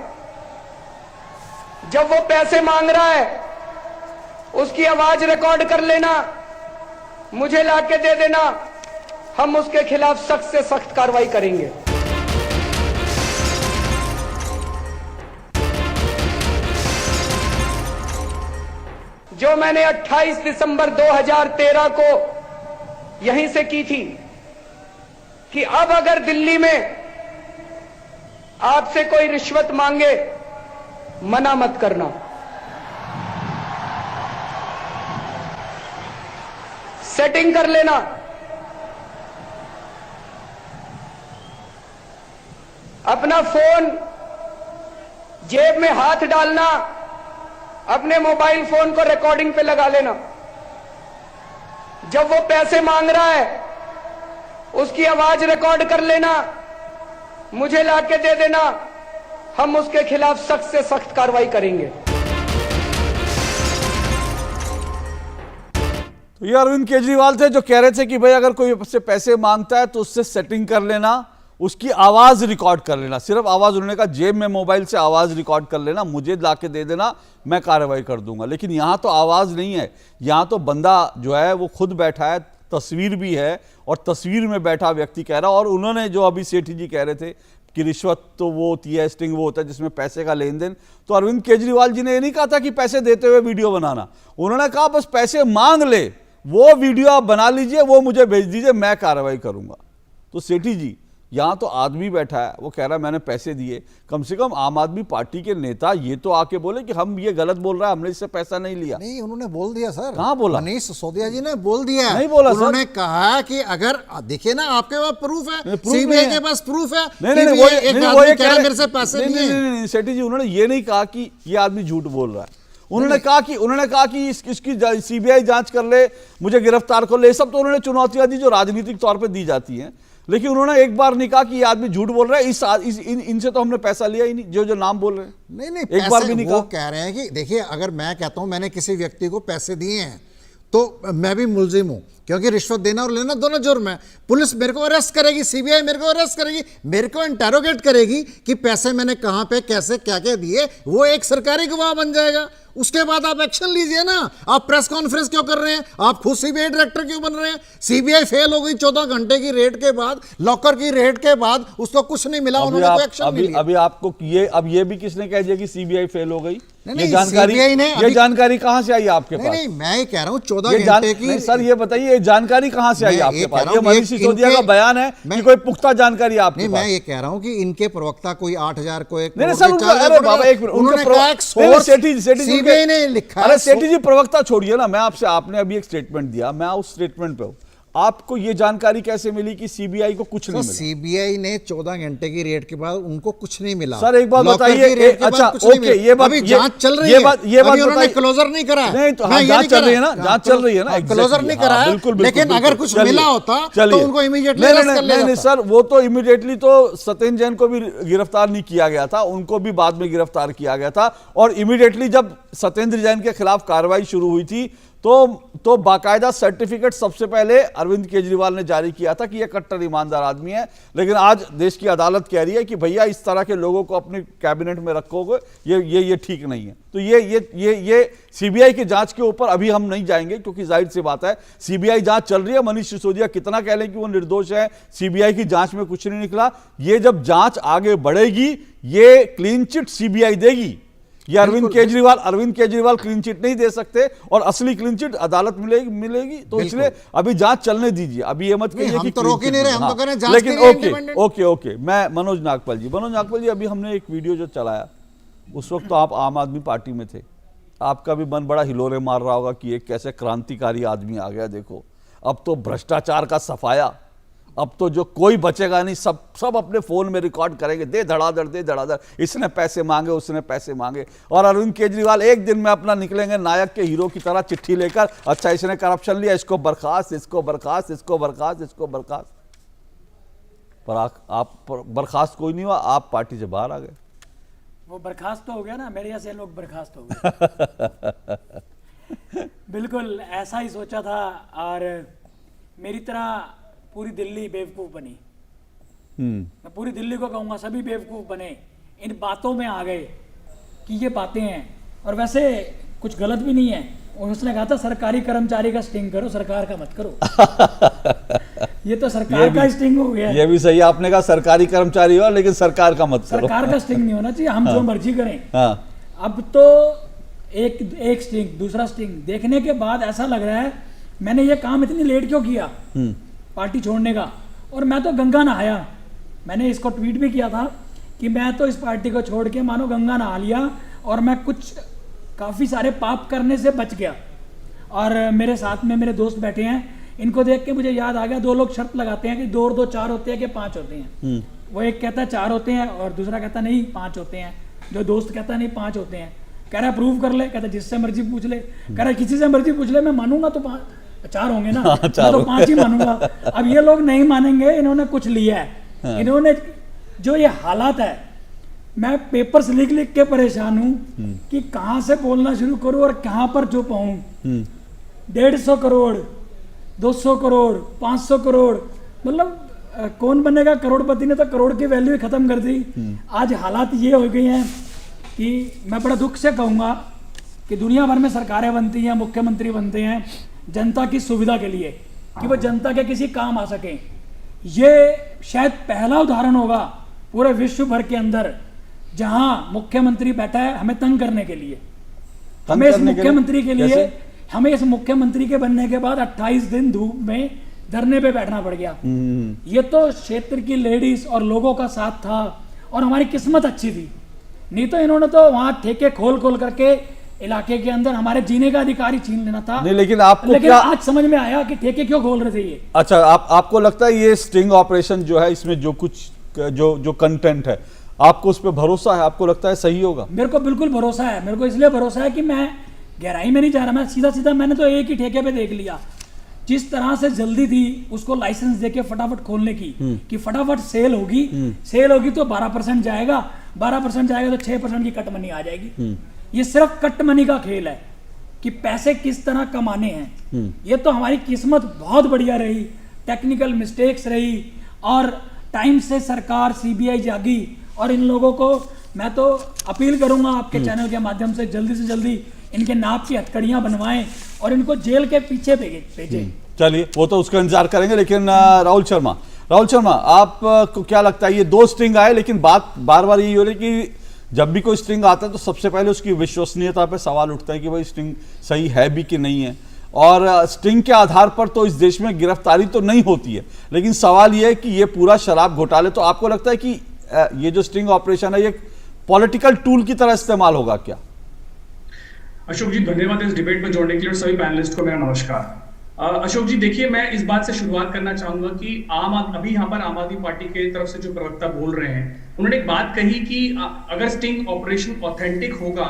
जब वो पैसे मांग रहा है उसकी आवाज रिकॉर्ड कर लेना, मुझे लाके दे देना, हम उसके खिलाफ सख्त से सख्त कार्रवाई करेंगे। जो मैंने 28 दिसंबर 2013 को यहीं से की थी कि अब अगर दिल्ली में आपसे कोई रिश्वत मांगे, मना मत करना। सेटिंग कर लेना। अपना फोन जेब में हाथ डालना, अपने मोबाइल फोन को रिकॉर्डिंग पे लगा लेना। जब वो पैसे मांग रहा है उसकी आवाज रिकॉर्ड कर लेना, मुझे लाके दे देना, हम उसके खिलाफ सख्त से सख्त कार्रवाई करेंगे। तो ये अरविंद केजरीवाल थे जो कह रहे थे कि भाई अगर कोई उससे पैसे मांगता है तो उससे सेटिंग कर लेना, उसकी आवाज रिकॉर्ड कर लेना। सिर्फ आवाज, उन्होंने कहा जेब में मोबाइल से आवाज रिकॉर्ड कर लेना, मुझे लाके दे देना, मैं कार्रवाई कर दूंगा। लेकिन यहां तो आवाज नहीं है, यहां तो बंदा जो है वो खुद बैठा है, तस्वीर भी है और तस्वीर में बैठा व्यक्ति कह रहा। और उन्होंने जो अभी सेठी जी कह रहे थे कि रिश्वत तो वो होती है, स्टिंग वो होता है जिसमें पैसे का लेन देन, तो अरविंद केजरीवाल जी ने ये नहीं कहा था कि पैसे देते हुए वीडियो बनाना। उन्होंने कहा बस पैसे मांग ले, वो वीडियो आप बना लीजिए, वो मुझे भेज दीजिए, मैं कार्रवाई करूंगा। तो सेठी जी, यहां तो आदमी बैठा है, वो कह रहा है मैंने पैसे दिए। कम से कम आम आदमी पार्टी के नेता ये तो आके बोले कि हम ये गलत बोल रहा है, हमने इससे पैसा नहीं लिया। नहीं, उन्होंने बोल दिया सर। कहां बोला? मनीष सिसोदिया जी ने बोल दिया। नहीं बोला उन्होंने कहा कि अगर देखिए ना, आपके पास प्रूफ है, सीबीआई के पास प्रूफ है। मेरे से पैसे नहीं, सेठी जी उन्होंने ये नहीं कहा कि ये आदमी झूठ बोल रहा है। उन्होंने कहा कि इसकी सीबीआई जांच कर ले, मुझे गिरफ्तार कर ले। सब तो उन्होंने चुनौतियां दी जो राजनीतिक तौर पे दी जाती हैं, लेकिन उन्होंने एक बार नहीं कहा कि ये आदमी झूठ बोल रहा है, इनसे तो हमने पैसा लिया ही नहीं, जो नाम बोल रहे हैं। नहीं, एक बार भी नहीं वो कह रहे हैं कि देखिए, अगर मैं कहता हूं मैंने किसी व्यक्ति को पैसे दिए हैं तो मैं भी मुलजिम हूं, क्योंकि रिश्वत देना और लेना दोनों जुर्म है। पुलिस मेरे को अरेस्ट करेगी, सीबीआई मेरे को अरेस्ट करेगी, मेरे को इंटेरोगेट करेगी कि पैसे मैंने कहां पे, कैसे, क्या क्या दिए। वो एक सरकारी गवाह बन जाएगा। उसके बाद आप एक्शन लीजिए ना। आप प्रेस कॉन्फ्रेंस क्यों कर रहे हैं? आप खुद सीबीआई डायरेक्टर क्यों बन रहे हैं? सीबीआई फेल हो गई 14 घंटे की रेड के बाद, लॉकर की रेड के बाद, उसको कुछ नहीं मिला, उन्होंने कोई एक्शन नहीं लिया। अभी आपको ये भी किसने कह दिया कि सीबीआई फेल हो गई? ये जानकारी कहां से आई आपके पास? नहीं, मैं ये कह रहा हूं 14 घंटे की। सर ये बताइए, ये जानकारी कहां से आई आपके पास? ये मनीष सिसोदिया का बयान है कि कोई पुख्ता जानकारी आपके पास? मैं ये कह रहा हूं कि इनके प्रवक्ता कोई 8000 को एक, नहीं सर, अरे बाबा एक मिनट, उन्होंने कहा एक सोर्स सीबीआई ने लिखा। अरे सेठी जी, प्रवक्ता छोड़िए ना, मैं आपने अभी एक स्टेटमेंट दिया, मैं उस स्टेटमेंट पे हूं। आपको ये जानकारी कैसे मिली कि सीबीआई को कुछ नहीं मिला? सीबीआई ने 14 घंटे की रेड के बाद उनको कुछ नहीं मिला। सर एक बात बताइए, अच्छा ओके, ये बात जांच चल रही है, ये बात उन्होंने क्लोजर नहीं करा। नहीं तो जांच चल रही है ना, जांच चल रही है ना, क्लोजर नहीं करा। बिल्कुल, लेकिन अगर कुछ मिला होता तो उनको इमीडिएटली अरेस्ट कर लेना। नहीं सर, वो तो इमीडिएटली तो सत्येंद्र जैन को भी गिरफ्तार नहीं किया गया था, उनको भी बाद में गिरफ्तार किया गया था। और इमीडिएटली जब सत्येंद्र जैन के खिलाफ कार्रवाई शुरू हुई थी तो बाकायदा सर्टिफिकेट सबसे पहले अरविंद केजरीवाल ने जारी किया था कि यह कट्टर ईमानदार आदमी है। लेकिन आज देश की अदालत कह रही है कि भैया इस तरह के लोगों को अपने कैबिनेट में रखोगे, ये ठीक नहीं है। तो ये सीबीआई की जांच के ऊपर अभी हम नहीं जाएंगे, क्योंकि जाहिर सी बात है सीबीआई जांच चल रही है। मनीष सिसोदिया कितना कह लें कि वो निर्दोष है, सीबीआई की जांच में कुछ नहीं निकला। ये जब जांच आगे बढ़ेगी, ये क्लीन चिट सीबीआई देगी। ये अरविंद केजरीवाल क्लीन चिट नहीं दे सकते और असली क्लीन चिट अदालत मिलेगी तो इसलिए अभी जांच चलने दीजिए। अभी ये मत कहिए कि तो रोक ही नहीं रहे, हम तो कह रहे हैं जांच लेकिन के लिए ओके मैं मनोज नागपाल जी अभी हमने एक वीडियो जो चलाया उस वक्त तो आप आम आदमी पार्टी में थे, आपका भी मन बड़ा हिलोरे मार रहा होगा कि एक कैसे क्रांतिकारी आदमी आ गया, देखो अब तो भ्रष्टाचार का सफाया, अब तो जो कोई बचेगा नहीं, सब अपने फोन में रिकॉर्ड करेंगे, दे धड़ाधड़, इसने पैसे मांगे उसने पैसे मांगे। और अरविंद केजरीवाल एक दिन में अपना निकलेंगे नायक के हीरो की तरह चिट्ठी लेकर, अच्छा इसने करप्शन लिया, इसको बर्खास्त। पर आप बर्खास्त कोई नहीं हुआ, आप पार्टी से बाहर आ गए। वो बर्खास्त तो हो गया ना, मेरे जैसे लोग बर्खास्त हो गए। बिल्कुल ऐसा ही सोचा था और मेरी तरह पूरी दिल्ली बेवकूफ़ बनी। मैं पूरी दिल्ली को कहूँगा सभी बेवकूफ़ बने, इन बातों में आ गए कि ये बातें हैं और वैसे कुछ गलत भी नहीं है। और उसने कहा था सरकारी कर्मचारी का स्टिंग करो, सरकार का मत करो। ये तो सरकार का स्टिंग हो गया। ये भी सही आपने कहा, सरकारी कर्मचारी हो लेकिन सरकार का मत करो। सरकार का स्टिंग नहीं होना चाहिए, हम जो मर्जी करें। हाँ। अब तो एक स्टिंग दूसरा स्टिंग देखने के बाद ऐसा लग रहा है मैंने ये काम इतनी लेट क्यों किया पार्टी छोड़ने का। और मैं तो गंगा नहाया, मैंने इसको ट्वीट भी किया था कि मैं तो इस पार्टी को छोड़ के मानो गंगा नहा लिया और मैं कुछ काफ़ी सारे पाप करने से बच गया। और मेरे साथ में मेरे दोस्त बैठे हैं, इनको देख के मुझे याद आ गया, दो लोग शर्त लगाते हैं कि 2 और 2 4 होते हैं कि 5 होते हैं। वो एक कहता है 4 होते हैं और दूसरा कहता नहीं 5 होते हैं। जो दोस्त कहता है नहीं 5 होते हैं, कह रहा है प्रूव कर ले, कहता है जिससे मर्जी पूछ ले, कह रहा है किसी से मर्जी पूछ ले, मैं मानूंगा तो 4 होंगे ना, मैं तो 5 ही मानूंगा। अब ये लोग नहीं मानेंगे, इन्होंने कुछ लिया है। इन्होंने जो ये हालात है, मैं पेपर्स लिख के परेशान हूँ कि कहाँ से बोलना शुरू करूँ और कहाँ पर चुप हूँ। 150 करोड़ 200 करोड़ 500 करोड़, मतलब कौन बनेगा करोड़पति ने तो करोड़ की वैल्यू ही खत्म कर दी। आज हालात ये हो गए हैं कि मैं बड़ा दुख से कहूँगा कि दुनिया भर में सरकारें बनती हैं, मुख्यमंत्री बनते हैं जनता की सुविधा के लिए कि वो जनता के किसी काम आ सके। ये शायद पहला उदाहरण होगा पूरे विश्व भर के अंदर जहां मुख्यमंत्री बैठा है हमें तंग करने के लिए। हमें इस मुख्यमंत्री के बनने के बाद 28 दिन धूप में धरने पे बैठना पड़ गया। ये तो क्षेत्र की लेडीज और लोगों का साथ था और हमारी किस्मत अच्छी थी, नहीं तो इन्होंने तो वहां ठेके खोल करके इलाके के अंदर हमारे जीने का अधिकार ही छीन लेना था। नहीं, लेकिन आज समझ में आया कि ठेके क्यों खोल रहे थे ये। अच्छा, आपको लगता है ये स्टिंग ऑपरेशन जो है, इसमें जो कुछ जो कंटेंट है, आपको उस पर भरोसा है? आपको लगता है सही होगा? मेरे को बिल्कुल भरोसा है। मेरे को इसलिए भरोसा है कि मैं गहराई में नहीं जा रहा, मैं सीधा मैंने तो एक ही ठेके पे देख लिया। जिस तरह से जल्दी थी उसको लाइसेंस देके फटाफट खोलने की कि फटाफट सेल होगी तो 12% जाएगा, 12% जाएगा तो 6% की कट मनी आ जाएगी। ये सिर्फ कट मनी का खेल है कि पैसे किस तरह कमाने हैं। ये तो हमारी किस्मत बहुत बढ़िया रही, टेक्निकल मिस्टेक्स रही और टाइम से सरकार सीबीआई जागी। और इन लोगों को मैं तो अपील करूंगा आपके चैनल के माध्यम से जल्दी इनके नाप की हथकड़ियां बनवाएं और इनको जेल के पीछे भेजें। चलिए, वो तो उसका इंतजार करेंगे। लेकिन राहुल शर्मा आपको क्या लगता है, ये 2 स्ट्रिंग आए लेकिन बात बार यही हो रही कि जब भी कोई स्ट्रिंग आता है तो सबसे पहले उसकी विश्वसनीयता पे सवाल उठता है कि भाई स्ट्रिंग सही है भी कि नहीं है। और स्ट्रिंग के आधार पर तो इस देश में गिरफ्तारी तो नहीं होती है, लेकिन सवाल यह है कि ये पूरा शराब घोटाले, तो आपको लगता है कि ये जो स्ट्रिंग ऑपरेशन है ये पॉलिटिकल टूल की तरह इस्तेमाल होगा क्या? अशोक जी, धन्यवाद इस डिबेट में जोड़ने के लिए और सभी पैनलिस्ट को मेरा नमस्कार। अशोक जी, देखिए, मैं इस बात से शुरुआत करना चाहूंगा कि अभी यहाँ पर आम आदमी पार्टी के तरफ से जो प्रवक्ता बोल रहे हैं, उन्होंने एक बात कही कि अगर स्टिंग ऑपरेशन ऑथेंटिक होगा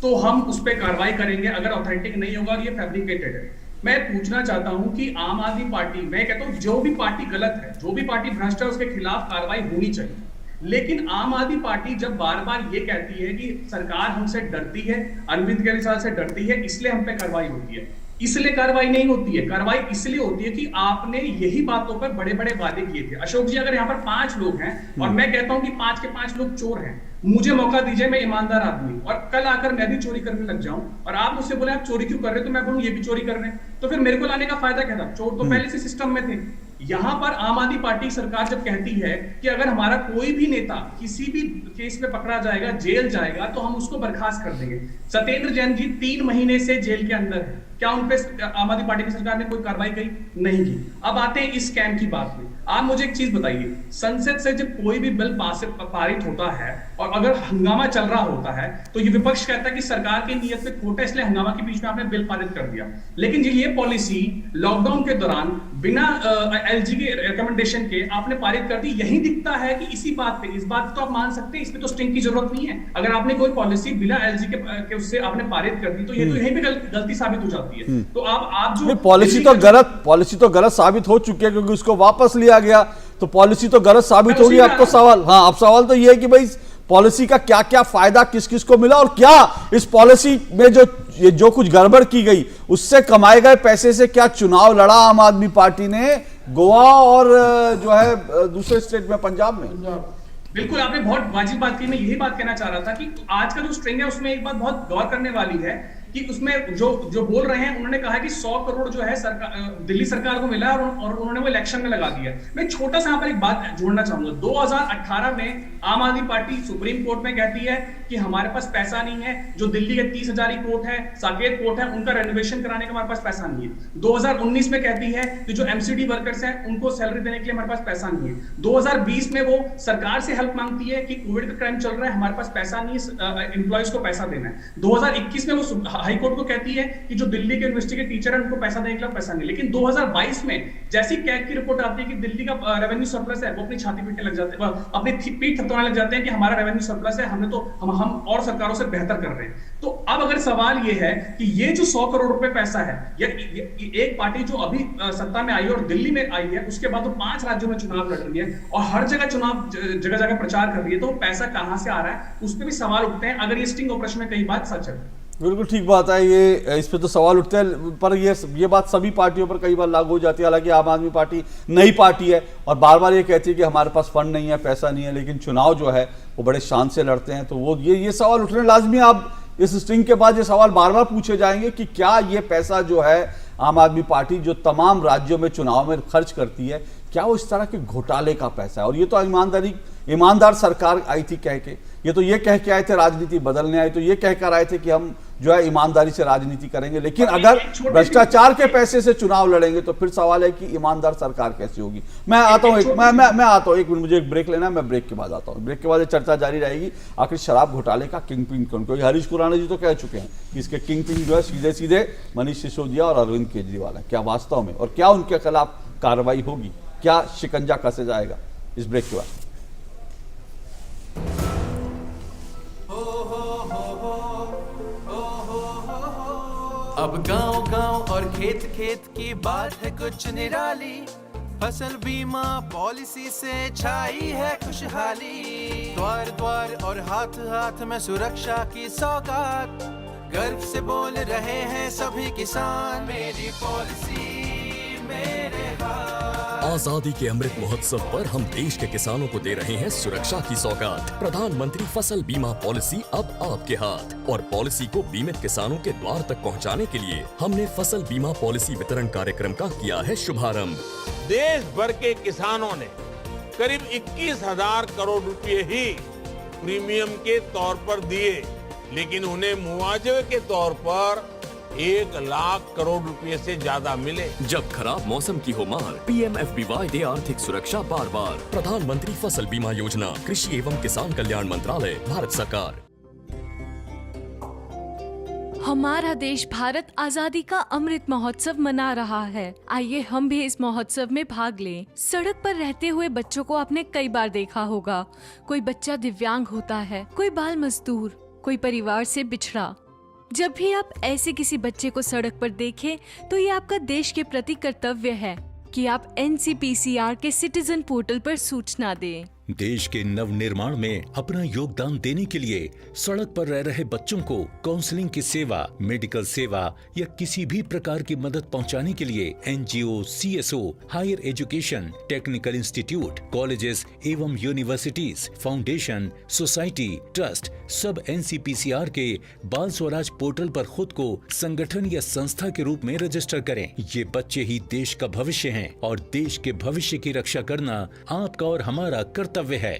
तो हम उस पर कार्रवाई करेंगे, अगर ऑथेंटिक नहीं होगा ये फैब्रिकेटेड है। मैं पूछना चाहता हूं कि आम आदमी पार्टी, मैं कहता हूं जो भी पार्टी गलत है, जो भी पार्टी भ्रष्ट है, उसके खिलाफ कार्रवाई होनी चाहिए। लेकिन आम आदमी पार्टी जब बार बार ये कहती है कि सरकार हमसे डरती है, अरविंद केजरीवाल से डरती है, इसलिए हम पे कार्रवाई होती है, इसलिए कार्रवाई नहीं होती है। कार्रवाई इसलिए होती है कि आपने यही बातों पर बड़े बड़े वादे किए थे। अशोक जी, अगर यहाँ पर 5 लोग हैं और मैं कहता हूं कि 5 के 5 लोग चोर हैं, मुझे मौका दीजिए, मैं ईमानदार आदमी, और कल आकर मैं भी चोरी करने लग जाऊं और आप मुझसे बोले आप चोरी क्यों कर रहे हो, तो मैं बोलूं ये भी चोरी कर रहे हैं, तो फिर मेरे को लाने का फायदा क्या था? चोर तो पहले से सिस्टम में थे। यहां पर आम आदमी पार्टी सरकार जब कहती है कि अगर हमारा कोई भी नेता किसी भी केस में पकड़ा जाएगा, जेल जाएगा, तो हम उसको बर्खास्त कर देंगे। सत्येंद्र जैन जी 3 महीने से जेल के अंदर है, क्या उन पे आम आदमी पार्टी की सरकार ने कोई कार्रवाई की? नहीं की। अब आते हैं इस स्कैम की बात में। आप मुझे एक चीज बताइए, संसद से जब कोई भी बिल पारित होता है और अगर हंगामा चल रहा होता है तो ये विपक्ष कहता है कि सरकार की नीयत पे खोट है, इसलिए हंगामा के बीच में आपने बिल पारित कर दिया। लेकिन ये पॉलिसी लॉकडाउन के दौरान बिना एलजी के रिकमेंडेशन के आपने पारित कर दी। यही दिखता है कि इसी बात पे, इस बात तो आप मान सकते हैं, इसमें तो स्टिंग की जरूरत नहीं है। अगर आपने कोई पॉलिसी बिना एलजी के उससे आपने पारित कर दी तो ये तो यहीं पे गलती साबित हो जाती है। तो आप जो पॉलिसी तो गलत साबित हो चुकी है, क्योंकि उसको वापस लिया गया, तो पॉलिसी तो गलत साबित होगी। अब तो सवाल, हाँ, अब सवाल तो ये है कि भाई पॉलिसी का क्या क्या फायदा किस किस को मिला, और क्या इस पॉलिसी में जो कुछ गड़बड़ की गई उससे कमाए गए पैसे से क्या चुनाव लड़ा आम आदमी पार्टी ने गोवा और जो है दूसरे स्टेट में, पंजाब में? बिल्कुल, आपने बहुत वाजिब बात की। मैं यही बात कहना चाह रहा था कि आज का जो स्ट्रिंग है उसमें एक बात बहुत गौर करने वाली है कि उसमें जो बोल रहे हैं, उन्होंने कहा कि 100 करोड़ जो है दिल्ली सरकार को मिला और उन्होंने वो इलेक्शन में लगा दिया। मैं छोटा सा यहाँ पर एक बात जोड़ना चाहूंगा। 2018 में आम आदमी पार्टी सुप्रीम कोर्ट में कहती है कि हमारे पास पैसा नहीं है, जो दिल्ली के 30 हजारी कोर्ट है, साकेत कोर्ट है, उनका रेनोवेशन कराने का हमारे पास पैसा नहीं है। 2019 में कहती है कि जो एमसीडी वर्कर्स हैं उनको सैलरी देने के लिए हमारे पास पैसा नहीं है। 2020 में वो सरकार से हेल्प मांगती है कि कोविड का टाइम चल रहा है, हमारे पास पैसा नहीं है, एम्प्लॉयज को पैसा देना है। 2021 में वो हाई कोर्ट को कहती है कि जो दिल्ली के यूनिवर्सिटी के टीचर हैं उनको पैसा देने के लिए पैसा नहीं। लेकिन 2022 में जैसी कैग की रिपोर्ट आती है कि दिल्ली का रेवेन्यू सरप्लस है, वो अपनी छाती पीटने लग जाते हैं, अपनी पीठ थपथपाने लग जाते हैं कि हमारा रेवेन्यू सरप्लस है, हम और सरकारों से बेहतर कर रहे हैं। तो अब अगर सवाल ये है कि ये जो 100 करोड़ रुपए पैसा है, एक पार्टी जो अभी सत्ता में आई है और दिल्ली में आई है, उसके बाद वो 5 राज्यों में चुनाव लड़ रही है और हर जगह जगह जगह प्रचार कर रही है, तो पैसा कहां से आ रहा है, उस पर भी सवाल उठते हैं। अगर ये स्टिंग ऑपरेशन में कई बात सच है, बिल्कुल ठीक बात है, ये इस पे तो सवाल उठते हैं, पर ये बात सभी पार्टियों पर कई बार लागू हो जाती है। हालांकि आम आदमी पार्टी नई पार्टी है और बार बार ये कहती है कि हमारे पास फंड नहीं है, पैसा नहीं है, लेकिन चुनाव जो है वो बड़े शान से लड़ते हैं। तो वो ये सवाल उठने लाजमी, आप इस स्ट्रिंग के बाद ये सवाल बार बार पूछे जाएंगे कि क्या ये पैसा जो है आम आदमी पार्टी जो तमाम राज्यों में चुनाव में खर्च करती है, क्या वो इस तरह के घोटाले का पैसा है? और ये तो ईमानदार सरकार आई थी कह के, ये तो ये कह के आए थे राजनीति बदलने आए, तो ये कहकर आए थे कि हम जो है ईमानदारी से राजनीति करेंगे, लेकिन अगर भ्रष्टाचार के पैसे से चुनाव लड़ेंगे तो फिर सवाल है कि ईमानदार सरकार कैसी होगी। मैं आता हूँ मैं आता हूँ, एक मिनट, मुझे एक ब्रेक लेना है, मैं ब्रेक के बाद आता हूँ। ब्रेक के बाद ये चर्चा जारी रहेगी, आखिर शराब घोटाले का किंग पिन कौन? क्योंकि हरीश खुराना जी तो कह चुके हैं कि इसके किंग पिन जो है सीधे सीधे मनीष सिसोदिया और अरविंद केजरीवाल है। क्या वास्तव में, और क्या उनके खिलाफ कार्रवाई होगी, क्या शिकंजा कसे जाएगा? इस ब्रेक के बाद अब गांव गांव और खेत खेत की बात है कुछ निराली, फसल बीमा पॉलिसी से छाई है खुशहाली। द्वार द्वार और हाथ हाथ में सुरक्षा की सौगात, गर्व से बोल रहे हैं सभी किसान, मेरी पॉलिसी मेरे हाथ। आजादी के अमृत महोत्सव पर हम देश के किसानों को दे रहे हैं सुरक्षा की सौगात। प्रधानमंत्री फसल बीमा पॉलिसी अब आपके हाथ, और पॉलिसी को बीमित किसानों के द्वार तक पहुंचाने के लिए हमने फसल बीमा पॉलिसी वितरण कार्यक्रम का किया है शुभारंभ। देश भर के किसानों ने करीब 21,000 करोड़ रुपए ही प्रीमियम के तौर पर दिए, लेकिन उन्हें मुआवजे के तौर पर 1 लाख करोड़ रुपए से ज्यादा मिले। जब खराब मौसम की हो मार, PMFBY दे आर्थिक सुरक्षा बार बार। प्रधानमंत्री फसल बीमा योजना, कृषि एवं किसान कल्याण मंत्रालय, भारत सरकार। हमारा देश भारत आजादी का अमृत महोत्सव मना रहा है। आइए हम भी इस महोत्सव में भाग लें। सड़क पर रहते हुए बच्चों को आपने कई बार देखा होगा। कोई बच्चा दिव्यांग होता है, कोई बाल मजदूर, कोई परिवार से बिछड़ा। जब भी आप ऐसे किसी बच्चे को सड़क पर देखें तो ये आपका देश के प्रति कर्तव्य है कि आप NCPCR के सिटीजन पोर्टल पर सूचना दें। देश के नवनिर्माण में अपना योगदान देने के लिए सड़क पर रह रहे बच्चों को काउंसलिंग की सेवा, मेडिकल सेवा या किसी भी प्रकार की मदद पहुंचाने के लिए NGO, CSO, higher education, technical institute, colleges एवं यूनिवर्सिटीज, फाउंडेशन, सोसाइटी, ट्रस्ट सब एनसीपीसीआर के बाल स्वराज पोर्टल पर खुद को संगठन या संस्था के रूप में रजिस्टर करें। ये बच्चे ही देश का भविष्य हैं और देश के भविष्य की रक्षा करना आपका और हमारा कर्तव्य है।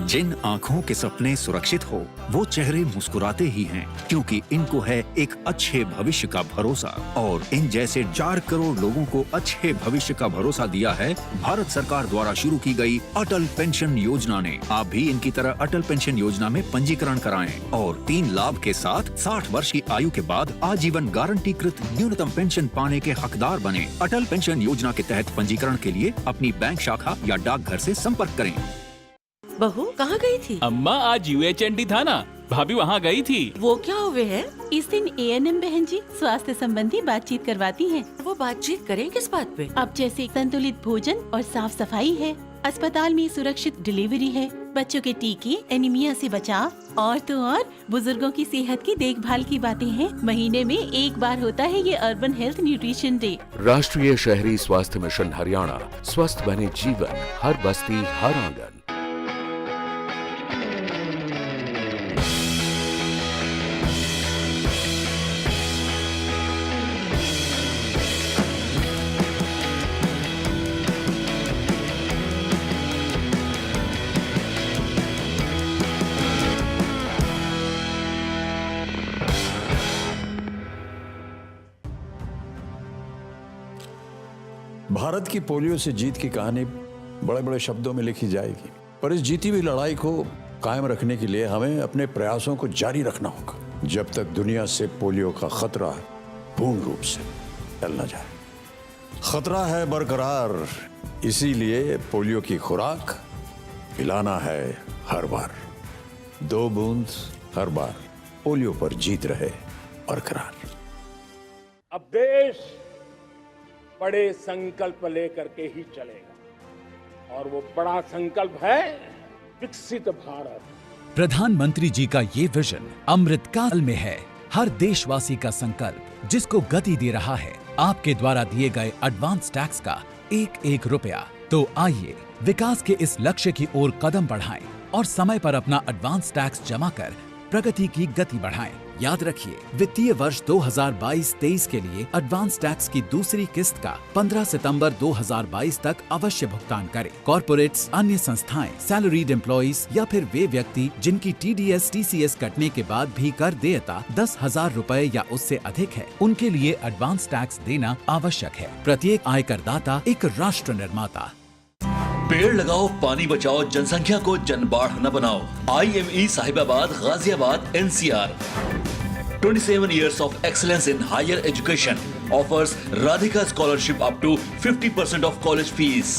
जिन आंखों के सपने सुरक्षित हो वो चेहरे मुस्कुराते ही हैं, क्योंकि इनको है एक अच्छे भविष्य का भरोसा। और इन जैसे 4 करोड़ लोगों को अच्छे भविष्य का भरोसा दिया है भारत सरकार द्वारा शुरू की गई अटल पेंशन योजना ने। आप भी इनकी तरह अटल पेंशन योजना में पंजीकरण कराएं और 3 लाभ के साथ 60 वर्ष की आयु के बाद आजीवन गारंटीकृत न्यूनतम पेंशन पाने के हकदार बने। अटल पेंशन योजना के तहत पंजीकरण के लिए अपनी बैंक शाखा या डाकघर से संपर्क करें। बहू कहाँ गई थी? अम्मा आज UHND था ना, भाभी वहाँ गई थी। वो क्या हुए है? इस दिन ANM बहन जी स्वास्थ्य संबंधी बातचीत करवाती हैं। वो बातचीत करें किस बात पे? अब जैसे संतुलित भोजन और साफ सफाई है, अस्पताल में सुरक्षित डिलीवरी है, बच्चों के टीके, एनीमिया से बचाव और तो और बुजुर्गों की सेहत की देखभाल की बातें हैं। महीने में एक बार होता है ये अर्बन हेल्थ न्यूट्रिशन डे। राष्ट्रीय शहरी स्वास्थ्य मिशन हरियाणा, स्वस्थ बने जीवन, हर बस्ती हर आंगन। भारत की पोलियो से जीत की कहानी बड़े बड़े शब्दों में लिखी जाएगी, पर इस जीती हुई लड़ाई को कायम रखने के लिए हमें अपने प्रयासों को जारी रखना होगा जब तक दुनिया से पोलियो का खतरा पूर्ण रूप से टल न जाए। खतरा है बरकरार, इसीलिए पोलियो की खुराक पिलाना है हर बार। 2 बूंद हर बार, पोलियो पर जीत रहे बरकरार। अब देश बड़े संकल्प लेकर के ही चलेगा और वो बड़ा संकल्प है विकसित भारत। प्रधानमंत्री जी का ये विजन अमृत काल में है। हर देशवासी का संकल्प जिसको गति दे रहा है आपके द्वारा दिए गए एडवांस टैक्स का 1-1 रुपया। तो आइए विकास के इस लक्ष्य की ओर कदम बढ़ाएं और समय पर अपना एडवांस टैक्स जमा कर प्रगति की गति बढ़ाएं। याद रखिए, वित्तीय वर्ष 2022-23 के लिए एडवांस टैक्स की दूसरी किस्त का 15 सितंबर 2022 तक अवश्य भुगतान करें। कॉर्पोरेट्स, अन्य संस्थाएं, सैलरीड एम्प्लॉइज या फिर वे व्यक्ति जिनकी TDS, TCS कटने के बाद भी कर देयता 10,000 रुपए या उससे अधिक है, उनके लिए एडवांस टैक्स देना आवश्यक है। प्रत्येक आयकर दाता एक राष्ट्र निर्माता। पेड़ लगाओ, पानी बचाओ, जनसंख्या को जनबाढ़ न बनाओ। IME Sahibabad, Ghaziabad, NCR। 27 years of excellence in higher education offers Radhika scholarship up to 50% of college fees.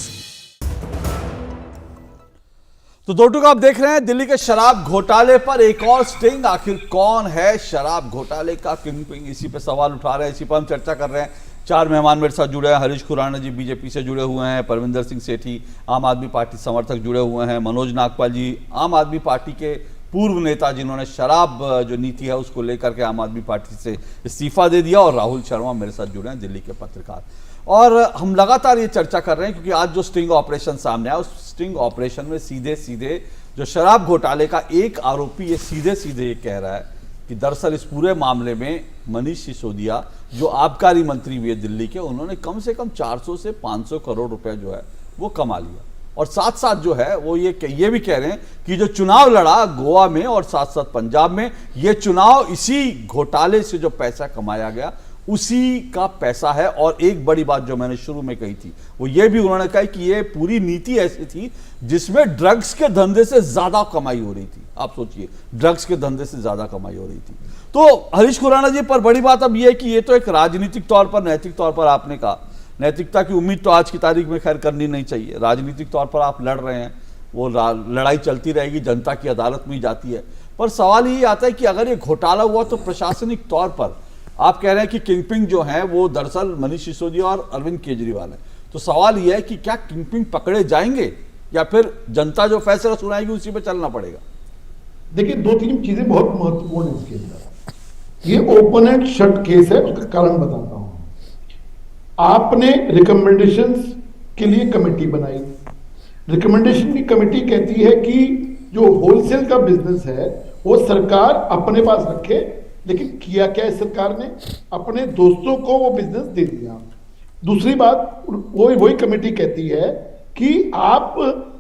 तो दो टूक आप देख रहे हैं दिल्ली के शराब घोटाले पर एक और स्टिंग। आखिर कौन है शराब घोटाले का किंगपिन? इसी पे सवाल उठा रहे हैं, इसी पर हम चर्चा कर रहे हैं। 4 मेहमान मेरे साथ जुड़े हैं। हरीश खुराना जी बीजेपी से जुड़े हुए हैं, परविंदर सिंह सेठी आम आदमी पार्टी समर्थक जुड़े हुए हैं, मनोज नागपाल जी आम आदमी पार्टी के पूर्व नेता जिन्होंने शराब जो नीति है उसको लेकर के आम आदमी पार्टी से इस्तीफा दे दिया, और राहुल शर्मा मेरे साथ जुड़े हैं, दिल्ली के पत्रकार। और हम लगातार ये चर्चा कर रहे हैं क्योंकि आज जो स्टिंग ऑपरेशन सामने आया, उस स्टिंग ऑपरेशन में सीधे सीधे जो शराब घोटाले का एक आरोपी ये सीधे सीधे ये कह रहा है कि दरअसल इस पूरे मामले में मनीष सिसोदिया जो आबकारी मंत्री हुए दिल्ली के, उन्होंने कम से कम 400 से 500 करोड़ रुपए जो है वो कमा लिया। और साथ साथ जो है वो ये भी कह रहे हैं कि जो चुनाव लड़ा गोवा में और साथ साथ पंजाब में, ये चुनाव इसी घोटाले से जो पैसा कमाया गया उसी का पैसा है। और एक बड़ी बात जो मैंने शुरू में कही थी वो ये भी उन्होंने कहा कि ये पूरी नीति ऐसी थी जिसमें ड्रग्स के धंधे से ज्यादा कमाई हो रही थी। आप सोचिए, ड्रग्स के धंधे से ज्यादा कमाई हो रही थी। तो हरीश खुराना जी, पर बड़ी बात अब यह है कि ये तो एक राजनीतिक तौर पर, नैतिक तौर पर आपने कहा, नैतिकता की उम्मीद तो आज की तारीख में खैर करनी नहीं चाहिए। राजनीतिक तौर पर आप लड़ रहे हैं, वो लड़ाई चलती रहेगी, जनता की अदालत में ही जाती है। पर सवाल ये आता है कि अगर ये घोटाला हुआ तो प्रशासनिक तौर पर आप कह रहे हैं कि किंगपिन जो है वो दरअसल मनीष सिसोदिया और अरविंद केजरीवाल है, तो सवाल यह है कि क्या किंगपिन पकड़े जाएंगे या फिर जनता जो फैसला सुनाएगी उसी पे चलना पड़ेगा? देखिए, 2-3 चीजें बहुत महत्वपूर्ण है इसके अंदर। ये ओपन एंड शट केस है, उसका कारण बताता हूं। आपने रिकमेंडेशंस के लिए कमेटी बनाई। रिकमेंडेशन की कमेटी कहती है कि जो होलसेल का बिजनेस है वो सरकार अपने पास रखे, लेकिन किया क्या है सरकार ने? अपने दोस्तों को वो बिजनेस दे दिया। दूसरी बात, वही कमेटी कहती है कि आप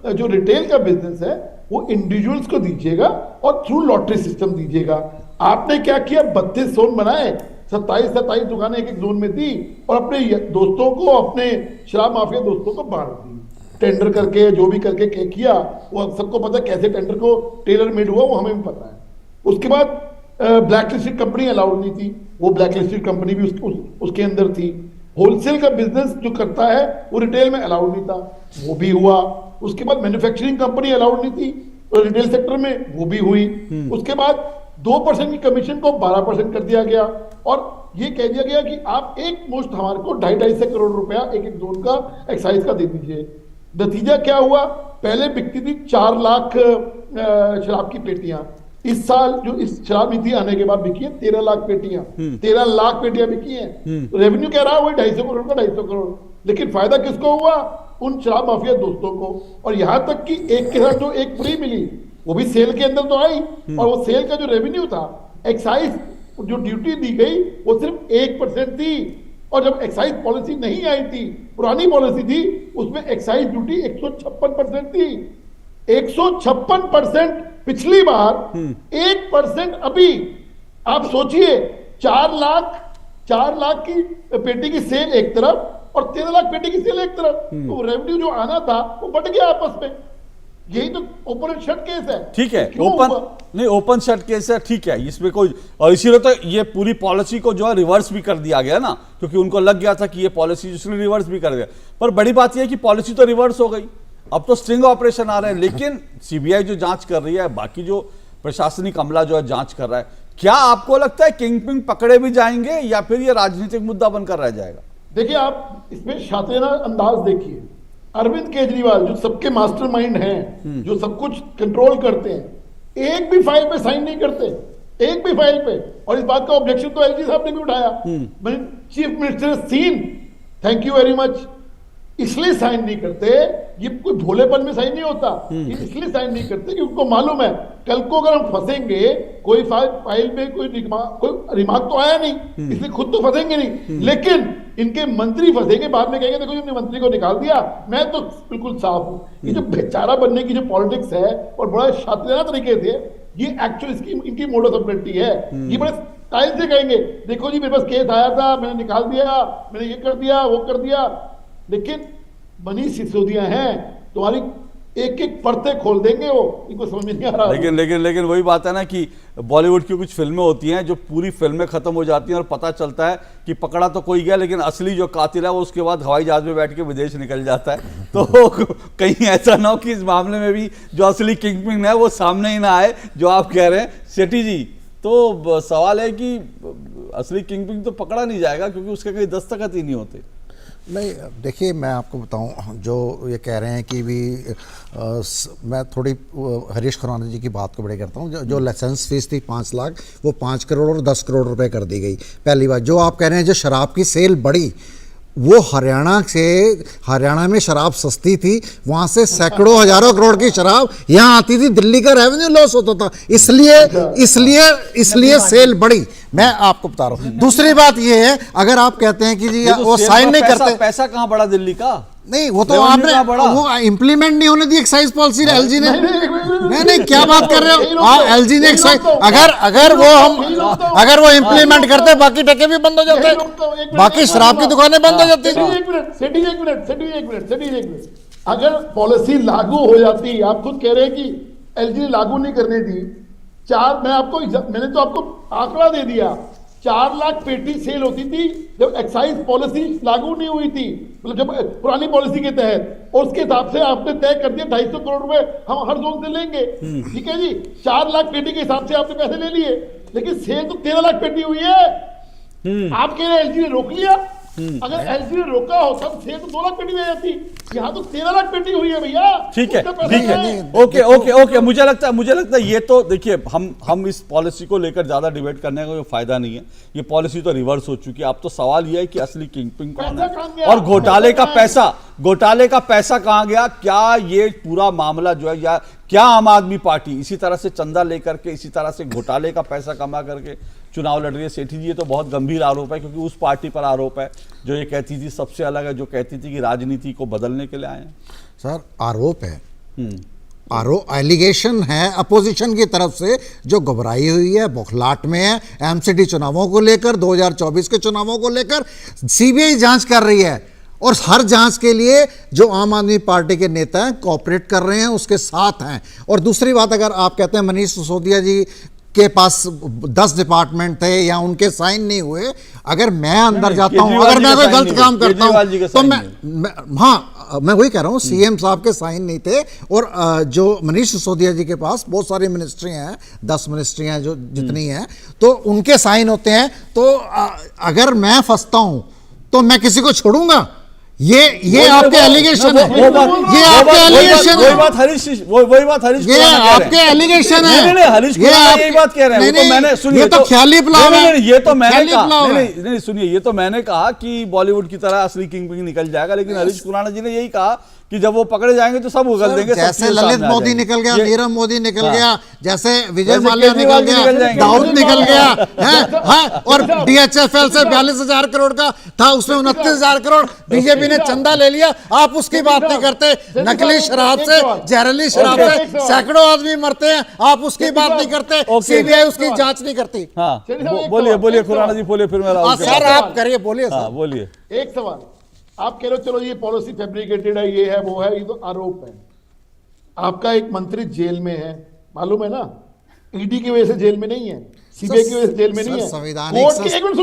जो रिटेल का बिजनेस है वो इंडिविजुअल्स को दीजिएगा और थ्रू लॉटरी सिस्टम दीजिएगा। आपने क्या किया? 32 जोन बनाए, 27 दुकानें एक जोन में दी और अपने दोस्तों को, अपने शराब माफिया दोस्तों को बांट दी। टेंडर करके जो भी करके किया, वो सबको पता है कैसे टेंडर को टेलर मेड हुआ, वो हमें भी पता है। उसके बाद ब्लैक लिस्टेड कंपनी अलाउड नहीं थी, वो ब्लैक लिस्टेड कंपनी भी उसके अंदर थी। होलसेल का बिजनेस जो करता है वो रिटेल में अलाउड नहीं था, वो भी हुआ। उसके बाद मैन्युफैक्चरिंग कंपनी अलाउड नहीं थी रिटेल सेक्टर में, वो भी हुई। उसके बाद 2% की कमीशन को 12% कर दिया गया और ये कह दिया गया कि आप एक मुश्त हमारे को 2.5 करोड़ रुपया एक जोन का एक्साइज का दे दीजिए। नतीजा क्या हुआ? पहले बिकती थी 4 लाख शराब की पेटियां, इस साल जो इस शराब नीति आने के बाद बिकी है 13 लाख पेटियां। 13 लाख पेटियां बिकी हैं। रेवेन्यू कह रहा है वही 250 करोड़ का 250 करोड़, लेकिन फायदा किसको हुआ? उन शराब माफिया दोस्तों को। और यहां तक कि एक के साथ जो एक फ्री मिली वो भी सेल के अंदर तो आई, और वो सेल का जो रेवेन्यू था, एक्साइज जो ड्यूटी दी गई वो सिर्फ 1% थी। और जब एक्साइज पॉलिसी नहीं आई थी, पुरानी पॉलिसी थी, उसमें एक्साइज ड्यूटी 156% थी। 156% पिछली बार, 1% अभी। आप सोचिए, 4 लाख की पेटी की सेल एक तरफ और 13 लाख पेटी की सेल एक तरफ, तो रेवेन्यू जो आना था वो बढ़ गया आपस में। यही तो ओपन एंड शट केस है। ठीक है, ओपन शट केस है, ठीक है, इसमें कोई, और इसीलिए तो ये पूरी पॉलिसी को जो है रिवर्स भी कर दिया गया ना, क्योंकि उनको लग गया था कि ये पॉलिसी, इसलिए रिवर्स भी कर दिया। पर बड़ी बात यह है कि पॉलिसी तो रिवर्स हो गई, अब तो स्ट्रिंग ऑपरेशन आ रहे हैं। लेकिन सीबीआई जो जांच कर रही है, बाकी जो प्रशासनिक अमला जो है जांच कर रहा है, क्या आपको लगता है किंगपिन पकड़े भी जाएंगे या फिर ये राजनीतिक मुद्दा बनकर रह जाएगा? देखिए, आप इसमें शातिराना अंदाज देखिए। अरविंद केजरीवाल जो सबके मास्टरमाइंड हैं, जो सब कुछ कंट्रोल करते हैं, एक भी फाइल पे साइन नहीं करते, एक भी फाइल पे। और इस बात का ऑब्जेक्शन तो एलजी साहब ने भी उठाया। Chief minister scene, thank you very much. इसलिए साइन नहीं करते, ये कोई भोलेपन में साइन नहीं होता, ये इसलिए साइन नहीं करते कि उनको मालूम है कल को अगर हम फंसेंगे, कोई फाइल में कोई रिमार्क तो आया नहीं, इसलिए खुद तो फंसेंगे नहीं, लेकिन इनके मंत्री फंसेंगे, बाद में कहेंगे देखो इन्होंने मंत्री को निकाल दिया, मैं तो बिल्कुल साफ हूं। ये जो बेचारा बनने की जो पॉलिटिक्स है और बड़ा शातिराना तरीके से, ये एक्चुअली इनकी मोडस ऑपरेंडी है। ये बड़े स्टाइल से कहेंगे देखो जी मेरे पास केस आया था, मैंने निकाल दिया, मैंने ये कर दिया, वो कर दिया। लेकिन मनीष सिसोदिया हैं, तुम्हारी एक एक परतें खोल देंगे वो, इनको समझ में नहीं आ रहा। लेकिन वही बात है ना कि बॉलीवुड की कुछ फिल्में होती हैं जो पूरी फिल्में खत्म हो जाती हैं और पता चलता है कि पकड़ा तो कोई गया, लेकिन असली जो कातिल है वो उसके बाद हवाई जहाज में बैठ के विदेश निकल जाता है। तो कहीं ऐसा ना हो कि इस मामले में भी जो असली किंगपिन है वो सामने ही ना आए, जो आप कह रहे हैं सेठी जी। तो सवाल है कि असली किंगपिन तो पकड़ा नहीं जाएगा क्योंकि उसके कहीं दस्तखत ही नहीं होते। नहीं, देखिए मैं आपको बताऊं, जो ये कह रहे हैं कि भी मैं थोड़ी हरीश खुराना जी की बात को बड़े करता हूं। जो लाइसेंस फीस थी 5 लाख, वो 5 करोड़ और 10 करोड़ रुपए कर दी गई। पहली बात, जो आप कह रहे हैं जो शराब की सेल बढ़ी, वो हरियाणा में शराब सस्ती थी, वहाँ से सैकड़ों हजारों करोड़ की शराब यहाँ आती थी, दिल्ली का रेवेन्यू लॉस होता था, इसलिए सेल बढ़ी। मैं आपको बता रहा हूँ। दूसरी बात ये है, अगर आप कहते हैं कि जी वो साइन नहीं करते, पैसा कहाँ बढ़ा दिल्ली का? नहीं, वो तो आपने वो इम्प्लीमेंट नहीं होने दी एक्साइज पॉलिसी एलजी ने। नहीं, क्या बात कर रहे हो आप? एलजी ने एक्साइज, अगर वो इम्प्लीमेंट करते, बाकी टके भी बंद हो जाते, बाकी शराब की दुकानें बंद हो जाती। अगर पॉलिसी लागू हो जाती, आप खुद कह रहे हैं कि एलजी ने लागू नहीं करने दी। मैंने तो आपको आंकड़ा दे दिया, 4 लाख पेटी सेल होती थी जब एक्साइज पॉलिसी लागू नहीं हुई थी, मतलब जब पुरानी पॉलिसी के तहत, और उसके हिसाब से आपने तय कर दिया 250 करोड़ रुपए हम हर जोन से लेंगे। ठीक है जी, 4 लाख पेटी के हिसाब से आपने पैसे ले लिए, लेकिन सेल तो 13 लाख पेटी हुई है। आप कह रहे हैं एलजी ने रोक लिया, अगर एलजी ने रोका होता तो 2 लाख पेटी दे जाती, यहाँ तो 13 लाख पेटी हुई है भैया। ठीक है, उसका पैसा ठीक है, है। ओके, मुझे लगता है ये तो देखिए, हम इस पॉलिसी को लेकर ज्यादा डिबेट करने का कोई फायदा नहीं है। ये पॉलिसी तो रिवर्स हो चुकी है। अब तो सवाल ये है कि असली किंगपिन कौन पैसा कहाँ है गया? और घोटाले का पैसा कहाँ गया। क्या ये पूरा मामला जो है, या क्या आम आदमी पार्टी इसी तरह से चंदा लेकर के, इसी तरह से घोटाले का पैसा कमा करके चुनाव लड़ रही है? सेठी जी, ये तो बहुत गंभीर आरोप है, क्योंकि उस पार्टी पर आरोप है जो ये कहती थी सबसे अलग है, जो कहती थी कि राजनीति को बदलने के लिए आए हैं। सर, आरोप है, एलिगेशन है अपोजिशन की तरफ से, जो घबराई हुई है, बौखलाहट में है एमसीडी चुनावों को लेकर, 2024 के चुनावों को लेकर। सीबीआई जांच कर रही है और हर जांच के लिए जो आम आदमी पार्टी के नेता हैं कोऑपरेट कर रहे हैं, उसके साथ हैं। और दूसरी बात, अगर आप कहते हैं मनीष सिसोदिया जी के पास 10 डिपार्टमेंट थे या उनके साइन नहीं हुए, अगर मैं अंदर जाता हूं, अगर मैं कोई गलत काम करता हूं तो मैं वही कह रहा हूं, सीएम साहब के साइन नहीं थे। और जो मनीष सिसोदिया जी के पास बहुत सारी मिनिस्ट्री हैं, 10 मिनिस्ट्री हैं जो जितनी हैं, तो उनके साइन होते हैं। तो अगर मैं फंसता हूं तो मैं किसी को छोड़ूंगा? ये आपके एलिगेशन है, ये आपके एलिगेशन है, वही बात हरीश, ये आपके एलिगेशन है। नहीं, हरीश कुमार यही बात कह रहे हैं। वो तो मैंने सुनिए, ये तो ख्याली पुलाव है। ये तो मैंने कहा, नहीं सुनिए, ये तो मैंने कहा कि बॉलीवुड की तरह असली किंगपिन निकल जाएगा, लेकिन हरीश खुराना जी ने यही कहा कि जब वो पकड़े जाएंगे तो सब उगल देंगे। जैसे ललित मोदी निकल गया, नीरव मोदी निकल गया, जैसे विजय माल्या निकल गया, दाऊद निकल गया है, और डीएचएफएल से 42,000 करोड़ का था, उसमें 29,000 करोड़ बीजेपी ने चंदा ले लिया। आप उसकी बात नहीं करते। नकली शराब से, जहरीली शराब से सैकड़ों आदमी मरते हैं, आप उसकी बात नहीं करते। सीबीआई उसकी जांच नहीं करती। बोलिए खुराना जी, बोलिए, फिर मैं सर आप करिए, बोलिए। बोलिए। एक सवाल, आप कह रहे हो चलो ये पॉलिसी फैब्रिकेटेड है, ये है, वो है, ये तो आरोप है। आपका एक मंत्री जेल में है, मालूम है ना? ईडी की वजह से जेल में नहीं है, सीबीआई की वजह से जेल में नहीं है, कोर्ट की, एक मिनट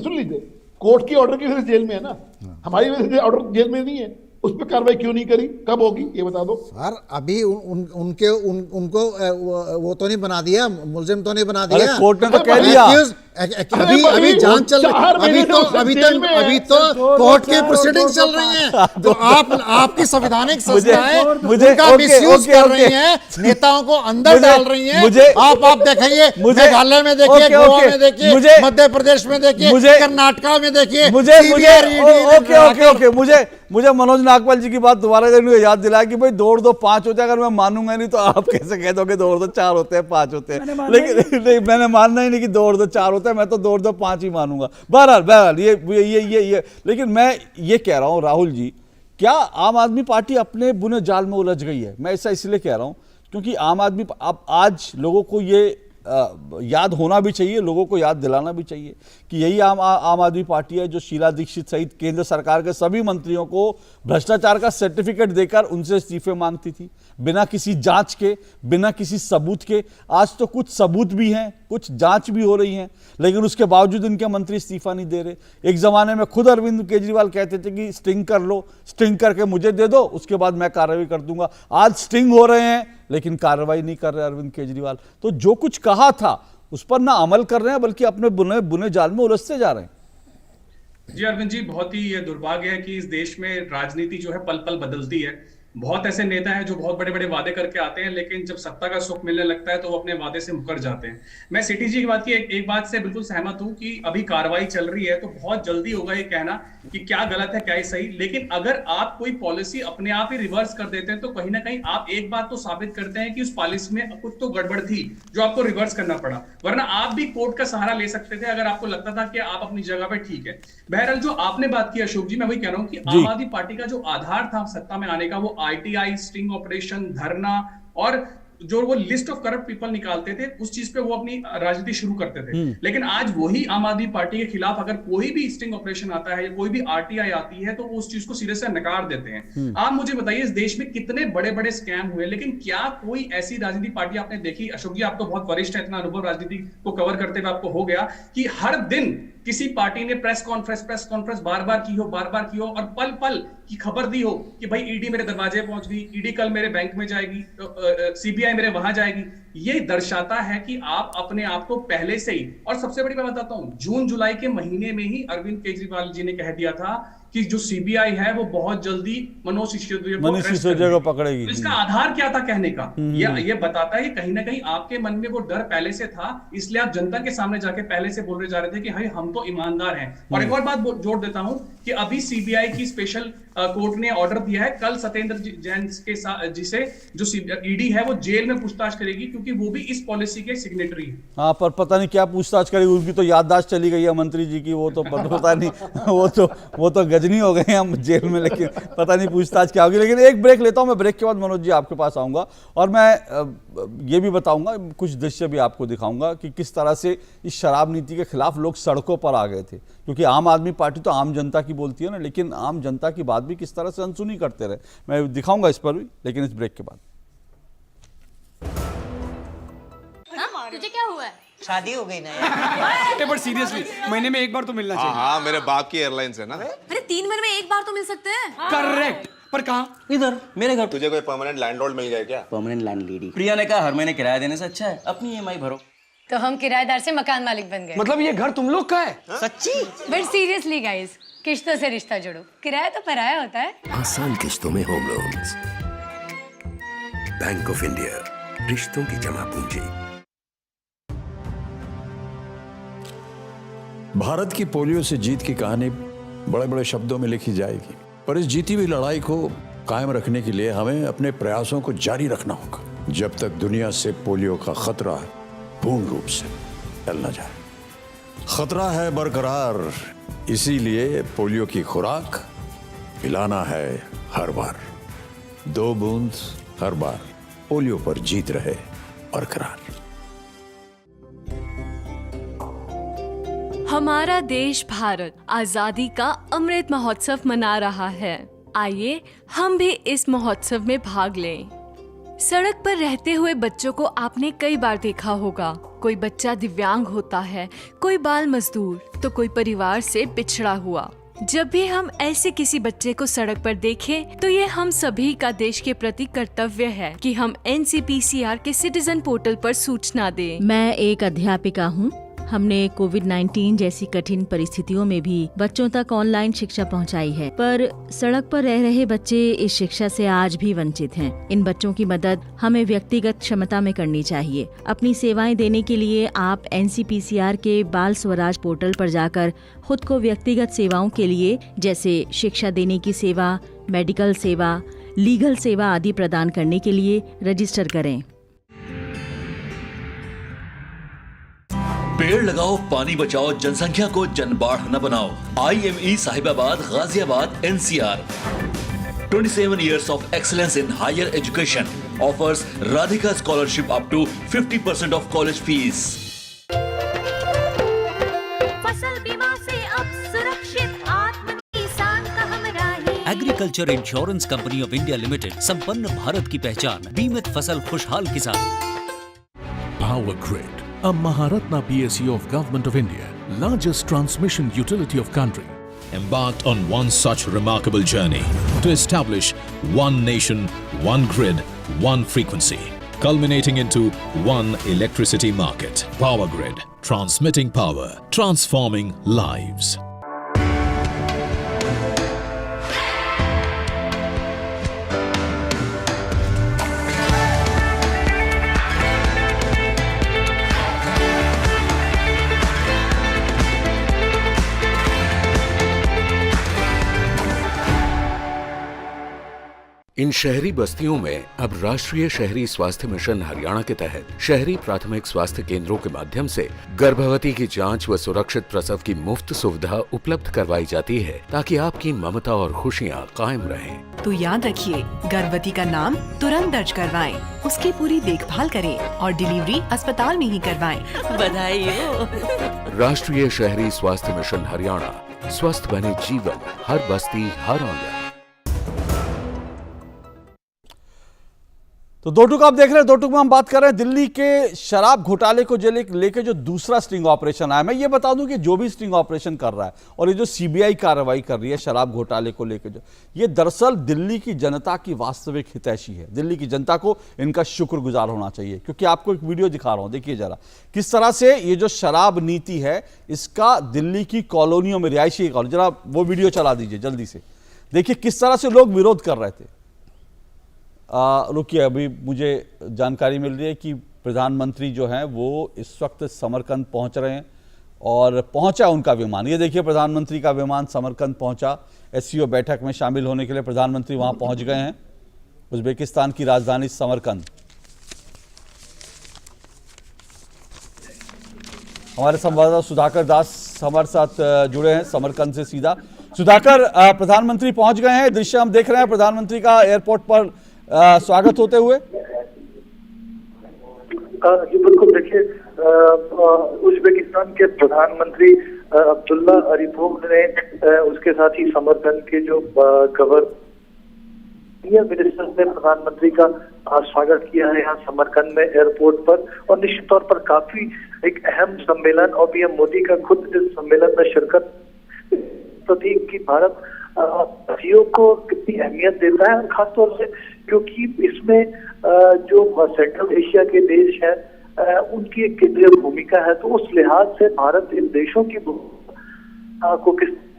सुन लीजिए, कोर्ट की ऑर्डर की वजह से जेल में है ना, हमारी वजह से ऑर्डर जेल में नहीं है। उस पर कार्रवाई क्यों नहीं करी? कब होगी ये बता दो सर। अभी उनको वो तो नहीं बना दिया, मुलजिम तो नहीं बना दिया, कोर्ट ने तो कह दिया। अभी जांच चल रही, अभी तो कोर्ट की प्रोसीडिंग चल रही है। तो आपकी संवैधानिक संस्थाएं उनका मिसयूज कर रही हैं, नेताओं को अंदर डाल रही हैं। आप देखेंगे, मेघालय में देखिए, गोवा में देखिए, मध्य प्रदेश में देखिए, कर्नाटका में देखिए। मुझे मनोज नागपाल जी की बात दोबारा याद दिलाया कि भाई दौड़ दो 5 होते हैं। अगर मैं मानूंगा नहीं तो आप कैसे कह दोगे दौड़ दो 4 होते हैं, 5 होते हैं? लेकिन मैंने मानना ही नहीं कि दौड़ दो 4 होता है, मैं तो दौड़ दो 5 ही मानूंगा। बहरहाल ये लेकिन मैं ये कह रहा हूं राहुल जी, क्या आम आदमी पार्टी अपने बुने जाल में उलझ गई है? मैं ऐसा इसलिए कह रहा हूं क्योंकि आम आदमी, अब आज लोगों को ये याद होना भी चाहिए, लोगों को याद दिलाना भी चाहिए कि यही आम आदमी पार्टी है जो शीला दीक्षित सहित केंद्र सरकार के सभी मंत्रियों को भ्रष्टाचार का सर्टिफिकेट देकर उनसे इस्तीफे मांगती थी, बिना किसी जांच के, बिना किसी सबूत के। आज तो कुछ सबूत भी हैं, कुछ जांच भी हो रही हैं, लेकिन उसके बावजूद इनके मंत्री इस्तीफा नहीं दे रहे। एक जमाने में खुद अरविंद केजरीवाल कहते थे कि स्टिंग कर लो, स्टिंग करके मुझे दे दो, उसके बाद मैं कार्रवाई कर दूंगा। आज स्टिंग हो रहे हैं लेकिन कार्रवाई नहीं कर रहे अरविंद केजरीवाल। तो जो कुछ कहा था उस पर ना अमल कर रहे हैं, बल्कि अपने बुने जाल में उलझते जा रहे हैं। जी अरविंद जी, बहुत ही दुर्भाग्य है कि इस देश में राजनीति जो है पल पल बदलती है। बहुत ऐसे नेता हैं जो बहुत बड़े बड़े वादे करके आते हैं, लेकिन जब सत्ता का सुख मिलने लगता है तो वो अपने वादे से मुकर जाते हैं। मैं सिटी जी की बात की एक बात से बिल्कुल सहमत हूं कि अभी कार्रवाई चल रही है तो बहुत जल्दी होगा ये कहना कि क्या गलत है क्या ही सही। लेकिन अगर आप कोई पॉलिसी अपने आप ही रिवर्स कर देते हैं तो कहीं ना कहीं आप एक बात तो साबित करते हैं कि उस पॉलिसी में कुछ तो गड़बड़ थी जो आपको रिवर्स करना पड़ा, वरना आप भी कोर्ट का सहारा ले सकते थे अगर आपको लगता था कि आप अपनी जगह पे ठीक है। बहरहाल जो आपने बात की अशोक जी, मैं वही कह रहा हूं कि आम आदमी पार्टी का जो आधार था सत्ता में आने का, वो आईटीआई, स्टिंग ऑपरेशन, धरना और जो वो लिस्ट ऑफ करप्ट पीपल निकालते थे, उस चीज पे वो अपनी राजनीति शुरू करते थे। लेकिन आज वही आम आदमी पार्टी के खिलाफ अगर कोई भी स्टिंग ऑपरेशन आता है या कोई भी आरटीआई आती है तो वो उस चीज को सिरे से नकार देते हैं। आप मुझे बताइए, इस देश में कितने बड़े बड़े स्कैम हुए, लेकिन क्या कोई ऐसी राजनीति पार्टी आपने देखी? अशोक जी, आप तो बहुत वरिष्ठ है, इतना अनुभव राजनीति को कवर करते हुए आपको हो गया कि हर दिन किसी पार्टी ने प्रेस कॉन्फ्रेंस बार बार की हो और पल पल की खबर दी हो कि भाई ईडी मेरे दरवाजे पहुंच गई, ईडी कल मेरे बैंक में जाएगी, सीबीआई मेरे वहां जाएगी। ये दर्शाता है कि आप अपने आप को पहले से ही, और सबसे बड़ी मैं बताता हूं, जून जुलाई के महीने में ही अरविंद केजरीवाल जी ने कह दिया था कि जो सीबीआई है वो बहुत जल्दी मनोज सिसोदिया को पकड़ेगी। तो इसका आधार क्या था कहने का? ये बताता है कि कहीं ना कहीं आपके मन में वो डर पहले से था, इसलिए आप जनता के सामने जाके पहले से बोलने जा रहे थे कि भाई हम तो ईमानदार हैं। और एक और बात जोड़ देता हूं कि अभी सीबीआई की स्पेशल कोर्ट ने ऑर्डर दिया है, कल सत्येंद्र जैन के साथ जिसे जो ईडी है वो जेल में पूछताछ करेगी, क्योंकि वो भी इस पॉलिसी के सिग्नेटरी है। हाँ, पर पता नहीं क्या पूछताछ करेगी, उनकी तो याददाश्त चली गई है मंत्री जी की, वो तो पता नहीं वो तो गजनी हो गए हम जेल में, लेकिन पता नहीं पूछताछ क्या होगी। लेकिन एक ब्रेक लेता हूं मैं, ब्रेक के बाद मनोज जी आपके पास आऊंगा और मैं ये भी बताऊंगा, कुछ दृश्य भी आपको दिखाऊंगा कि किस तरह से इस शराब नीति के खिलाफ लोग सड़कों पर आ गए थे, क्योंकि आम आदमी पार्टी तो आम जनता की बोलती है ना, लेकिन आम जनता की बात भी किस तरह से अनसुनी करते रहे, मैं दिखाऊंगा इस पर भी, लेकिन इस ब्रेक के बाद। तुझे क्या हुआ है? शादी हो गई ना यार। बट सीरियसली महीने में एक बार तो मिलना चाहिए। हाँ, मेरे बाप की एयरलाइंस है ना। अरे 3 महीने में एक बार तो मिल सकते हैं। करेक्ट, पर कहाँ? इधर मेरे घर। तुझे कोई परमानेंट लैंडलॉर्ड मिल जाए क्या? Permanent landlady. प्रिया ने कहा हर महीने किराया देने से अच्छा है अपनी ईएमआई भरो। तो हम किराएदार से मकान मालिक बन गए। मतलब ये घर तुम लोग का है? सच्ची? बट सीरियसली गाइस, किश्तों से रिश्ता जोड़ो, किराया तो पराया होता है। आसान किश्तों में home loans. Bank of India, रिश्तों की जमा पूंजी। भारत की पोलियो से जीत की कहानी बड़े बड़े शब्दों में लिखी जाएगी, पर इस जीती हुई लड़ाई को कायम रखने के लिए हमें अपने प्रयासों को जारी रखना होगा, जब तक दुनिया से पोलियो का खतरा पूर्ण रूप से टल न जाए। खतरा है बरकरार, इसीलिए पोलियो की खुराक पिलाना है हर बार। 2 बूंद हर बार, पोलियो पर जीत रहे बरकरार। हमारा देश भारत आजादी का अमृत महोत्सव मना रहा है। आइए हम भी इस महोत्सव में भाग लें। सड़क पर रहते हुए बच्चों को आपने कई बार देखा होगा। कोई बच्चा दिव्यांग होता है, कोई बाल मजदूर, तो कोई परिवार से पिछड़ा हुआ। जब भी हम ऐसे किसी बच्चे को सड़क पर देखें, तो ये हम सभी का देश के प्रति कर्तव्य है कि हम NCPCR के सिटीजन पोर्टल पर सूचना दें। मैं एक अध्यापिका हूँ। हमने कोविड-19 जैसी कठिन परिस्थितियों में भी बच्चों तक ऑनलाइन शिक्षा पहुंचाई है, पर सड़क पर रह रहे बच्चे इस शिक्षा से आज भी वंचित हैं। इन बच्चों की मदद हमें व्यक्तिगत क्षमता में करनी चाहिए। अपनी सेवाएं देने के लिए आप NCPCR के बाल स्वराज पोर्टल पर जाकर खुद को व्यक्तिगत सेवाओं के लिए, जैसे शिक्षा देने की सेवा, मेडिकल सेवा, लीगल सेवा आदि प्रदान करने के लिए रजिस्टर करें। पेड़ लगाओ, पानी बचाओ, जनसंख्या को जनबाढ़ न बनाओ। IME Sahibabad, Ghaziabad, NCR। 27 years of excellence in higher education offers Radhika scholarship up to 50% of college fees. फसल बीमा से अब सुरक्षित आत्म किसान का हमरा है। Agriculture insurance company of India limited, संपन्न भारत की पहचान, बीमित फसल खुशहाल किसान। Power Grid, a Maharatna PSU of Government of India, largest transmission utility of country, embarked on one such remarkable journey to establish one nation, one grid, one frequency, culminating into one electricity market. Power Grid, transmitting power, transforming lives. इन शहरी बस्तियों में अब राष्ट्रीय शहरी स्वास्थ्य mission Haryana के तहत शहरी प्राथमिक स्वास्थ्य केंद्रों के माध्यम से गर्भवती की जांच व सुरक्षित प्रसव की मुफ्त सुविधा उपलब्ध करवाई जाती है, ताकि आपकी ममता और खुशियां कायम रहें। तो याद रखिए, गर्भवती का नाम तुरंत दर्ज करवाएं, उसकी पूरी देखभाल करें और डिलीवरी अस्पताल में ही करवाएं। बधाई हो। राष्ट्रीय शहरी स्वास्थ्य मिशन हरियाणा, स्वस्थ बने जीवन, हर बस्ती हर आंगन। तो दो टुक आप देख रहे हैं। दो टुक में हम बात कर रहे हैं दिल्ली के शराब घोटाले को लेके जो दूसरा स्टिंग ऑपरेशन आया। मैं ये बता दूं कि जो भी स्टिंग ऑपरेशन कर रहा है और ये जो सीबीआई कार्रवाई कर रही है शराब घोटाले को लेकर, जो ये दरअसल दिल्ली की जनता की वास्तविक हितैषी है। दिल्ली की जनता को इनका शुक्रगुजार होना चाहिए, क्योंकि आपको एक वीडियो दिखा रहा हूं, देखिए जरा किस तरह से ये जो शराब नीति है इसका दिल्ली की कॉलोनियों में, रिहायशी कॉलोनी, जरा वो वीडियो चला दीजिए जल्दी से। देखिए किस तरह से लोग विरोध कर रहे थे। रुकिए, अभी मुझे जानकारी मिल रही है कि प्रधानमंत्री जो हैं वो इस वक्त समरकंद पहुंच रहे हैं और पहुंचा उनका विमान। ये देखिए प्रधानमंत्री का विमान समरकंद पहुंचा। एससीओ बैठक में शामिल होने के लिए प्रधानमंत्री वहां पहुंच गए हैं, उज्बेकिस्तान की राजधानी समरकंद। हमारे संवाददाता सुधाकर दास हमारे साथ जुड़े हैं समरकंद से सीधा। सुधाकर, प्रधानमंत्री पहुंच गए हैं, दृश्य हम देख रहे हैं प्रधानमंत्री का एयरपोर्ट पर स्वागत होते हुए। जी बिल्कुल, देखिए उज्बेकिस्तान के प्रधानमंत्री अब्दुल्ला अरीपोव ने उसके साथ ही समरकंद के जो गवर्नर मिनिस्टर्स ने प्रधानमंत्री का स्वागत किया है यहाँ समरकंद में एयरपोर्ट पर। और निश्चित तौर पर काफी एक अहम सम्मेलन, और पीएम मोदी का खुद इस सम्मेलन में शिरकत प्रतीक की भारत साथियों को कितनी अहमियत देता है, और खासतौर से क्योंकि इसमें जो सेंट्रल एशिया के देश हैं उनकी एक केंद्रीय भूमिका है, तो उस लिहाज से भारत इन देशों की को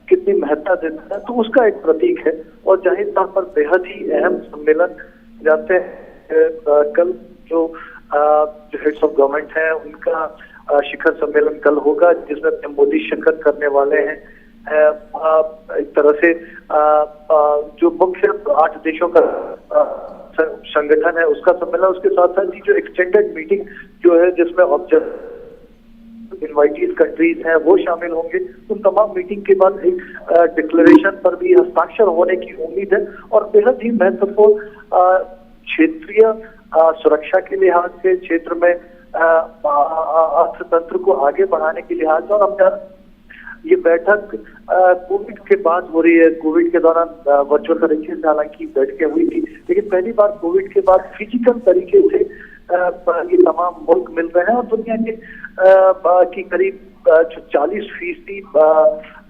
कितनी महत्ता देता है, तो उसका एक प्रतीक है। और जाहिर तौर पर बेहद ही अहम सम्मेलन जानते हैं। कल जो हेड्स ऑफ गवर्नमेंट हैं उनका शिखर सम्मेलन कल होगा, जिसमें मोदी शिरकत करने वाले हैं। एक तरह से जो मुख्य 8 देशों का संगठन है उसका सम्मेलन, उसके साथ साथ ही जो एक्सटेंडेड मीटिंग जो है जिसमें ऑब्जर्वर इनवाइटीज कंट्रीज हैं वो शामिल होंगे। उन तमाम मीटिंग के बाद एक डिक्लेरेशन पर भी हस्ताक्षर होने की उम्मीद है। और बेहद ही महत्वपूर्ण क्षेत्रीय सुरक्षा के लिहाज से, क्षेत्र में अर्थतंत्र को आगे बढ़ाने के लिहाज से। और अब ये बैठक कोविड के बाद हो रही है। कोविड के दौरान वर्चुअल तरीके से हालांकि बैठकें हुई थी, लेकिन पहली बार कोविड के बाद फिजिकल तरीके से ये तमाम मुल्क मिल रहे हैं। और दुनिया के की करीब 40%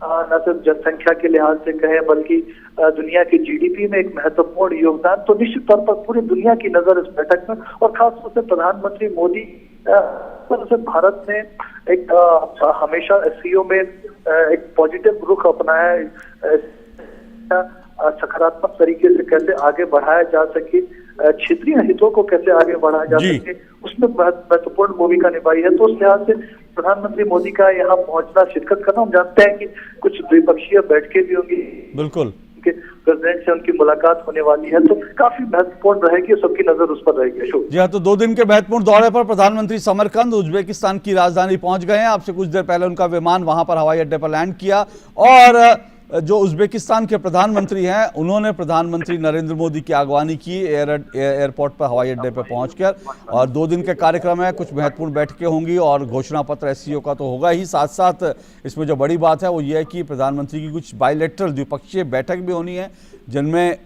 न सिर्फ जनसंख्या के लिहाज से कहें बल्कि दुनिया के जीडीपी में एक महत्वपूर्ण योगदान। तो निश्चित तौर पर पूरी दुनिया की नजर इस बैठक में, और खासतौर से प्रधानमंत्री मोदी से भारत ने एक हमेशा एससीओ में एक पॉजिटिव रुख अपनाया है। सकारात्मक तरीके से कैसे आगे बढ़ाया जा सके, क्षेत्रीय हितों को कैसे आगे बढ़ाया जा सके, उसमें महत्वपूर्ण भूमिका निभाई है। तो उस लिहाज से प्रधानमंत्री मोदी का यहाँ पहुंचना, शिरकत करना, हम जानते हैं कि कुछ द्विपक्षीय बैठकें भी होंगी, बिल्कुल प्रेसिडेंट से उनकी मुलाकात होने वाली है, तो काफी महत्वपूर्ण रहेगी, सबकी नजर उस पर रहेगी। अशोक जी हाँ, तो 2 दिन के महत्वपूर्ण दौरे पर प्रधानमंत्री समरकंद उज्बेकिस्तान की राजधानी पहुंच गए हैं। आपसे कुछ देर पहले उनका विमान वहां पर हवाई अड्डे पर लैंड किया, और जो उज्बेकिस्तान के प्रधानमंत्री हैं उन्होंने प्रधानमंत्री नरेंद्र मोदी की अगवानी की एयरपोर्ट पर, हवाई अड्डे पर पहुंचकर। और 2 दिन के कार्यक्रम है, कुछ महत्वपूर्ण बैठकें होंगी और घोषणा पत्र एससीओ का तो होगा ही। साथ साथ इसमें जो बड़ी बात है वो ये है कि प्रधानमंत्री की कुछ बायलैटरल द्विपक्षीय बैठक भी होनी है, जिनमें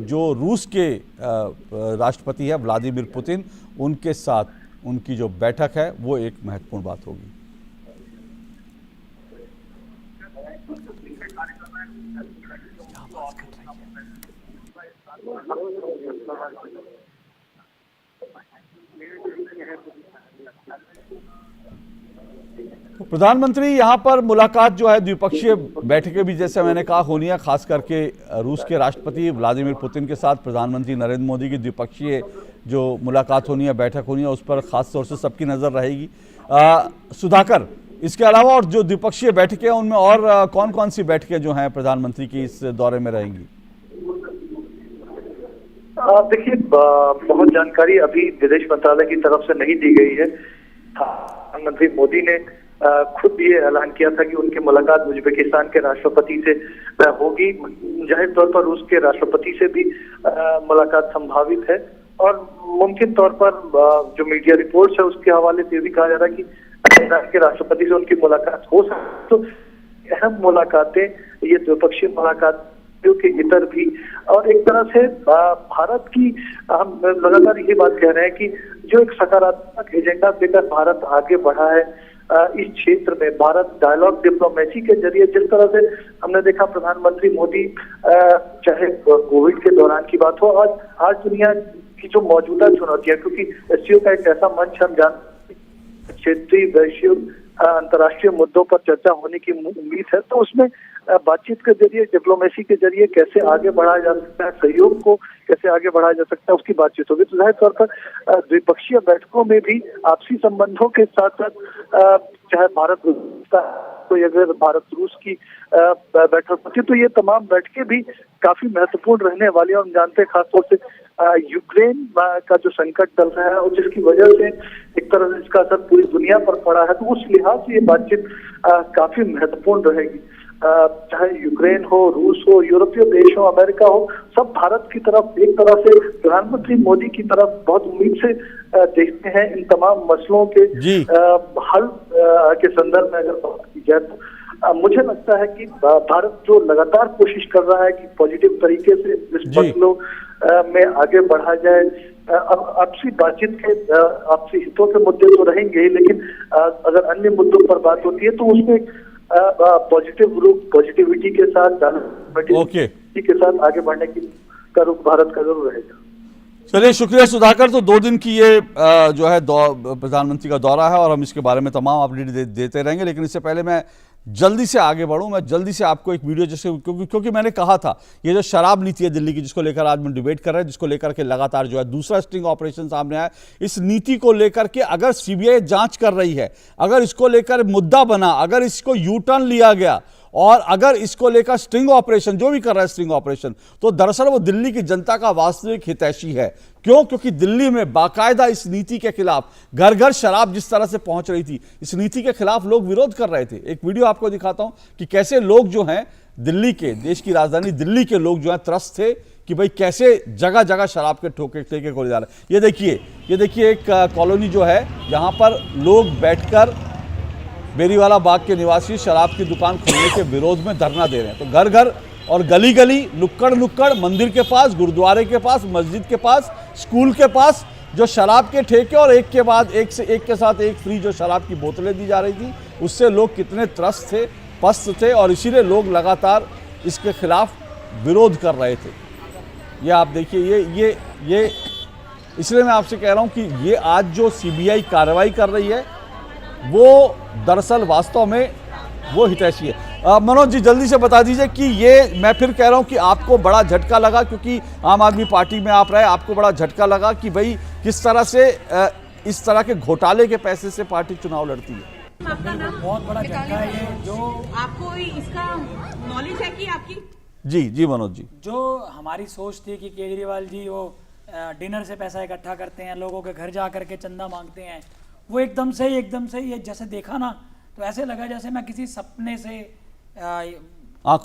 जो रूस के राष्ट्रपति है व्लादिमीर पुतिन, उनके साथ उनकी जो बैठक है वो एक महत्वपूर्ण बात होगी। तो प्रधानमंत्री यहाँ पर मुलाकात जो है, द्विपक्षीय बैठकें भी जैसे मैंने कहा होनी है, खास करके रूस के राष्ट्रपति व्लादिमीर पुतिन के साथ प्रधानमंत्री नरेंद्र मोदी की द्विपक्षीय जो मुलाकात होनी है, बैठक होनी है, उस पर खास तौर से सबकी नजर रहेगी। सुधाकर, इसके अलावा और जो द्विपक्षीय बैठकें हैं उनमें और कौन कौन सी बैठकें जो हैं प्रधानमंत्री की इस दौरे में रहेंगी? देखिए, बहुत जानकारी अभी विदेश मंत्रालय की तरफ से नहीं दी गई है। प्रधानमंत्री मोदी ने खुद ये ऐलान किया था कि उनकी मुलाकात उज्बेकिस्तान के राष्ट्रपति से होगी। जाहिर तौर पर रूस के राष्ट्रपति से भी मुलाकात संभावित है, और मुमकिन तौर पर जो मीडिया रिपोर्ट्स है उसके हवाले से भी कहा जा रहा है कि ईरान के राष्ट्रपति से उनकी मुलाकात हो सकती है। तो अहम मुलाकातें, ये द्विपक्षीय मुलाकात के इतर भी, और एक तरह से भारत की हम लगातार ये बात कह रहे हैं कि जो एक सकारात्मक एजेंडा लेकर भारत आगे बढ़ा है इस क्षेत्र में, भारत डायलॉग डिप्लोमेसी के जरिए, जिस तरह से हमने देखा प्रधानमंत्री मोदी चाहे कोविड के दौरान की बात हो, आज दुनिया की जो मौजूदा चुनौतियां, क्योंकि एससीओ का एक ऐसा मंच हम जानते हैं क्षेत्रीय वैश्विक अंतर्राष्ट्रीय मुद्दों पर चर्चा होने की उम्मीद है, तो उसमें बातचीत के जरिए, डिप्लोमेसी के जरिए कैसे आगे बढ़ाया जा सकता है, सहयोग को कैसे आगे बढ़ाया जा सकता है, उसकी बातचीत होगी। तो जाहिर तौर पर द्विपक्षीय बैठकों में भी आपसी संबंधों के साथ साथ चाहे भारत कोई अगर भारत रूस की बैठक होती तो ये तमाम बैठकें भी काफी महत्वपूर्ण रहने वाली है। हम जानते हैं खासतौर से यूक्रेन का जो संकट चल रहा है और जिसकी वजह से एक तरह से इसका असर पूरी दुनिया पर पड़ा है, तो उस लिहाज से ये बातचीत काफी महत्वपूर्ण रहेगी। चाहे यूक्रेन हो, रूस हो, यूरोपीय देश हो, अमेरिका हो, सब भारत की तरफ एक तरह से प्रधानमंत्री मोदी की तरफ बहुत उम्मीद से देखते हैं इन तमाम मसलों के हल के संदर्भ में। अगर बात की जाए तो मुझे लगता है कि भारत जो लगातार कोशिश कर रहा है कि पॉजिटिव तरीके से इस मसलों में आगे बढ़ा जाए। अब आपसी बातचीत के आपसी हितों के मुद्दे तो रहेंगे ही, लेकिन अगर अन्य मुद्दों पर बात होती है तो उसमें पॉजिटिविटी के साथ के साथ आगे बढ़ने की भारत का जरूर रहेगा। चलिए, शुक्रिया सुधाकर। तो 2 दिन की ये जो है प्रधानमंत्री का दौरा है और हम इसके बारे में तमाम अपडेट देते रहेंगे, लेकिन इससे पहले मैं जल्दी से आगे बढ़ूं, मैं जल्दी से आपको एक वीडियो जैसे क्योंकि मैंने कहा था ये जो शराब नीति है दिल्ली की, जिसको लेकर आज हम डिबेट कर रहे हैं, जिसको लेकर के लगातार जो है दूसरा स्टिंग ऑपरेशन सामने आया, इस नीति को लेकर के अगर सीबीआई जांच कर रही है, अगर इसको लेकर मुद्दा बना, अगर इसको यू टर्न लिया गया और अगर इसको लेकर स्टिंग ऑपरेशन जो भी कर रहा है स्टिंग ऑपरेशन, तो दरअसल वो दिल्ली की जनता का वास्तविक हितैषी है। क्यों? क्योंकि दिल्ली में बाकायदा इस नीति के खिलाफ घर घर शराब जिस तरह से पहुंच रही थी, इस नीति के खिलाफ लोग विरोध कर रहे थे। एक वीडियो आपको दिखाता हूं कि कैसे लोग जो हैं दिल्ली के, देश की राजधानी दिल्ली के लोग जो हैं त्रस्त थे कि भाई कैसे जगह जगह शराब के ठेके खोले जा रहे हैं। ये देखिए एक कॉलोनी जो है, यहां पर लोग बैठकर बेरीवाला बाग के निवासी शराब की दुकान खोलने के विरोध में धरना दे रहे हैं। तो घर घर और गली गली, नुक्कड़ नुक्कड़, मंदिर के पास, गुरुद्वारे के पास, मस्जिद के पास, स्कूल के पास जो शराब के ठेके और एक के बाद एक से एक के साथ एक फ्री जो शराब की बोतलें दी जा रही थी, उससे लोग कितने त्रस्त थे, पस्त थे, और इसीलिए लोग लगातार इसके खिलाफ विरोध कर रहे थे। ये आप देखिए, ये इसलिए मैं आपसे कह रहा हूँ कि ये आज जो सीबीआई कार्रवाई कर रही है वो दरअसल वास्तव में वो हितैषी है। मनोज जी जल्दी से बता दीजिए कि ये मैं फिर कह रहा हूं कि आपको बड़ा झटका लगा, क्योंकि आम आदमी पार्टी में आप रहे, आपको बड़ा झटका लगा कि भाई किस तरह से इस तरह के घोटाले के पैसे से पार्टी चुनाव लड़ती है। आपका नाम बहुत बड़ा झटका है ये, जो आपको इसका नॉलेज है कि आपकी जी मनोज जी, जो हमारी सोच थी कि केजरीवाल जी वो डिनर से पैसा इकट्ठा करते हैं, लोगों के घर जा करके चंदा मांगते हैं, वो एकदम से ये जैसे देखा ना तो ऐसे लगा जैसे मैं किसी सपने से आँख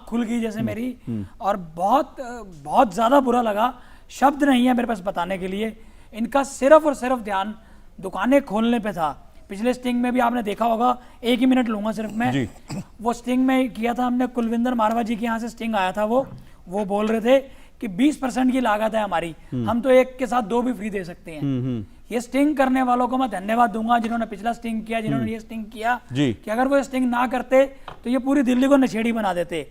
खुल गई जैसे मेरी, और बहुत ज़्यादा बुरा लगा। शब्द नहीं है मेरे पास बताने के लिए। इनका सिर्फ और सिर्फ ध्यान दुकानें खोलने पे था। पिछले स्टिंग में भी आपने देखा होगा, 1 ही मिनट लूंगा सिर्फ मैं, वो स्टिंग में किया था हमने, कुलविंदर मारवा जी के यहाँ से स्टिंग आया था, वो बोल रहे थे कि 20% की लागत है हमारी, हम तो एक के साथ 2 भी फ्री दे सकते हैं। ये स्टिंग करने वालों को मैं धन्यवाद दूंगा जिन्होंने पिछला स्टिंग किया, जिन्होंने ये स्टिंग किया, कि अगर वो स्टिंग ना करते तो ये पूरी दिल्ली को नशेड़ी बना देते।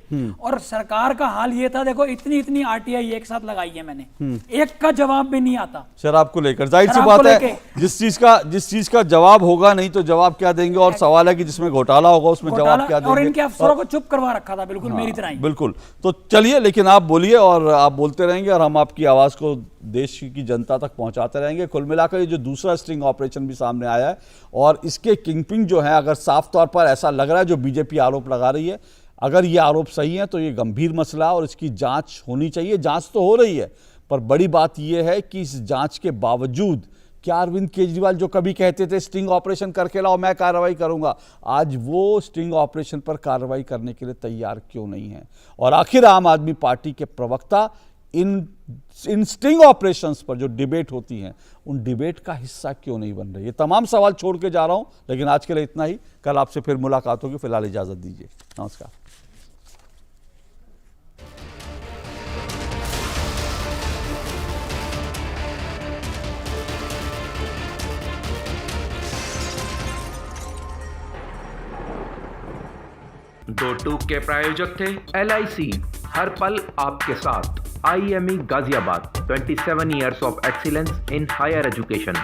और सरकार का हाल ये था, देखो इतनी आरटीआई एक साथ लगाई है मैंने, एक का जवाब भी नहीं आता शराब को लेकर। जाहिर सी बात है, जिस चीज का जवाब होगा नहीं तो जवाब क्या देंगे, और सवाल है कि जिसमें घोटाला होगा उसमें जवाब क्या देंगे। और इनके अफसरों को चुप करवा रखा था, बिल्कुल मेरी तरह ही। बिल्कुल। तो चलिए, लेकिन आप बोलिए और आप बोलते रहेंगे और हम आपकी आवाज को देश की जनता तक पहुंचाते रहेंगे। कुल मिलाकर ये जो दूसरा स्टिंग ऑपरेशन भी सामने आया है और इसके किंगपिन जो है, अगर साफ तौर पर ऐसा लग रहा है जो बीजेपी आरोप लगा रही है, अगर ये आरोप सही है तो ये गंभीर मसला और इसकी जांच होनी चाहिए। जांच तो हो रही है, पर बड़ी बात यह है कि इस जांच के बावजूद क्या अरविंद केजरीवाल जो कभी कहते थे स्टिंग ऑपरेशन करके लाओ मैं कार्रवाई करूंगा, आज वो स्टिंग ऑपरेशन पर कार्रवाई करने के लिए तैयार क्यों नहीं है? और आखिर आम आदमी पार्टी के प्रवक्ता इन स्टिंग ऑपरेशंस पर जो डिबेट होती हैं उन डिबेट का हिस्सा क्यों नहीं बन रही? ये तमाम सवाल छोड़ के जा रहा हूं, लेकिन आज के लिए इतना ही। कल आपसे फिर मुलाकात होगी। फिलहाल इजाजत दीजिए। नमस्कार। दो टूक के प्रायोजक थे LIC, हर पल आपके साथ। IME Ghaziabad, 27 years of excellence in higher education।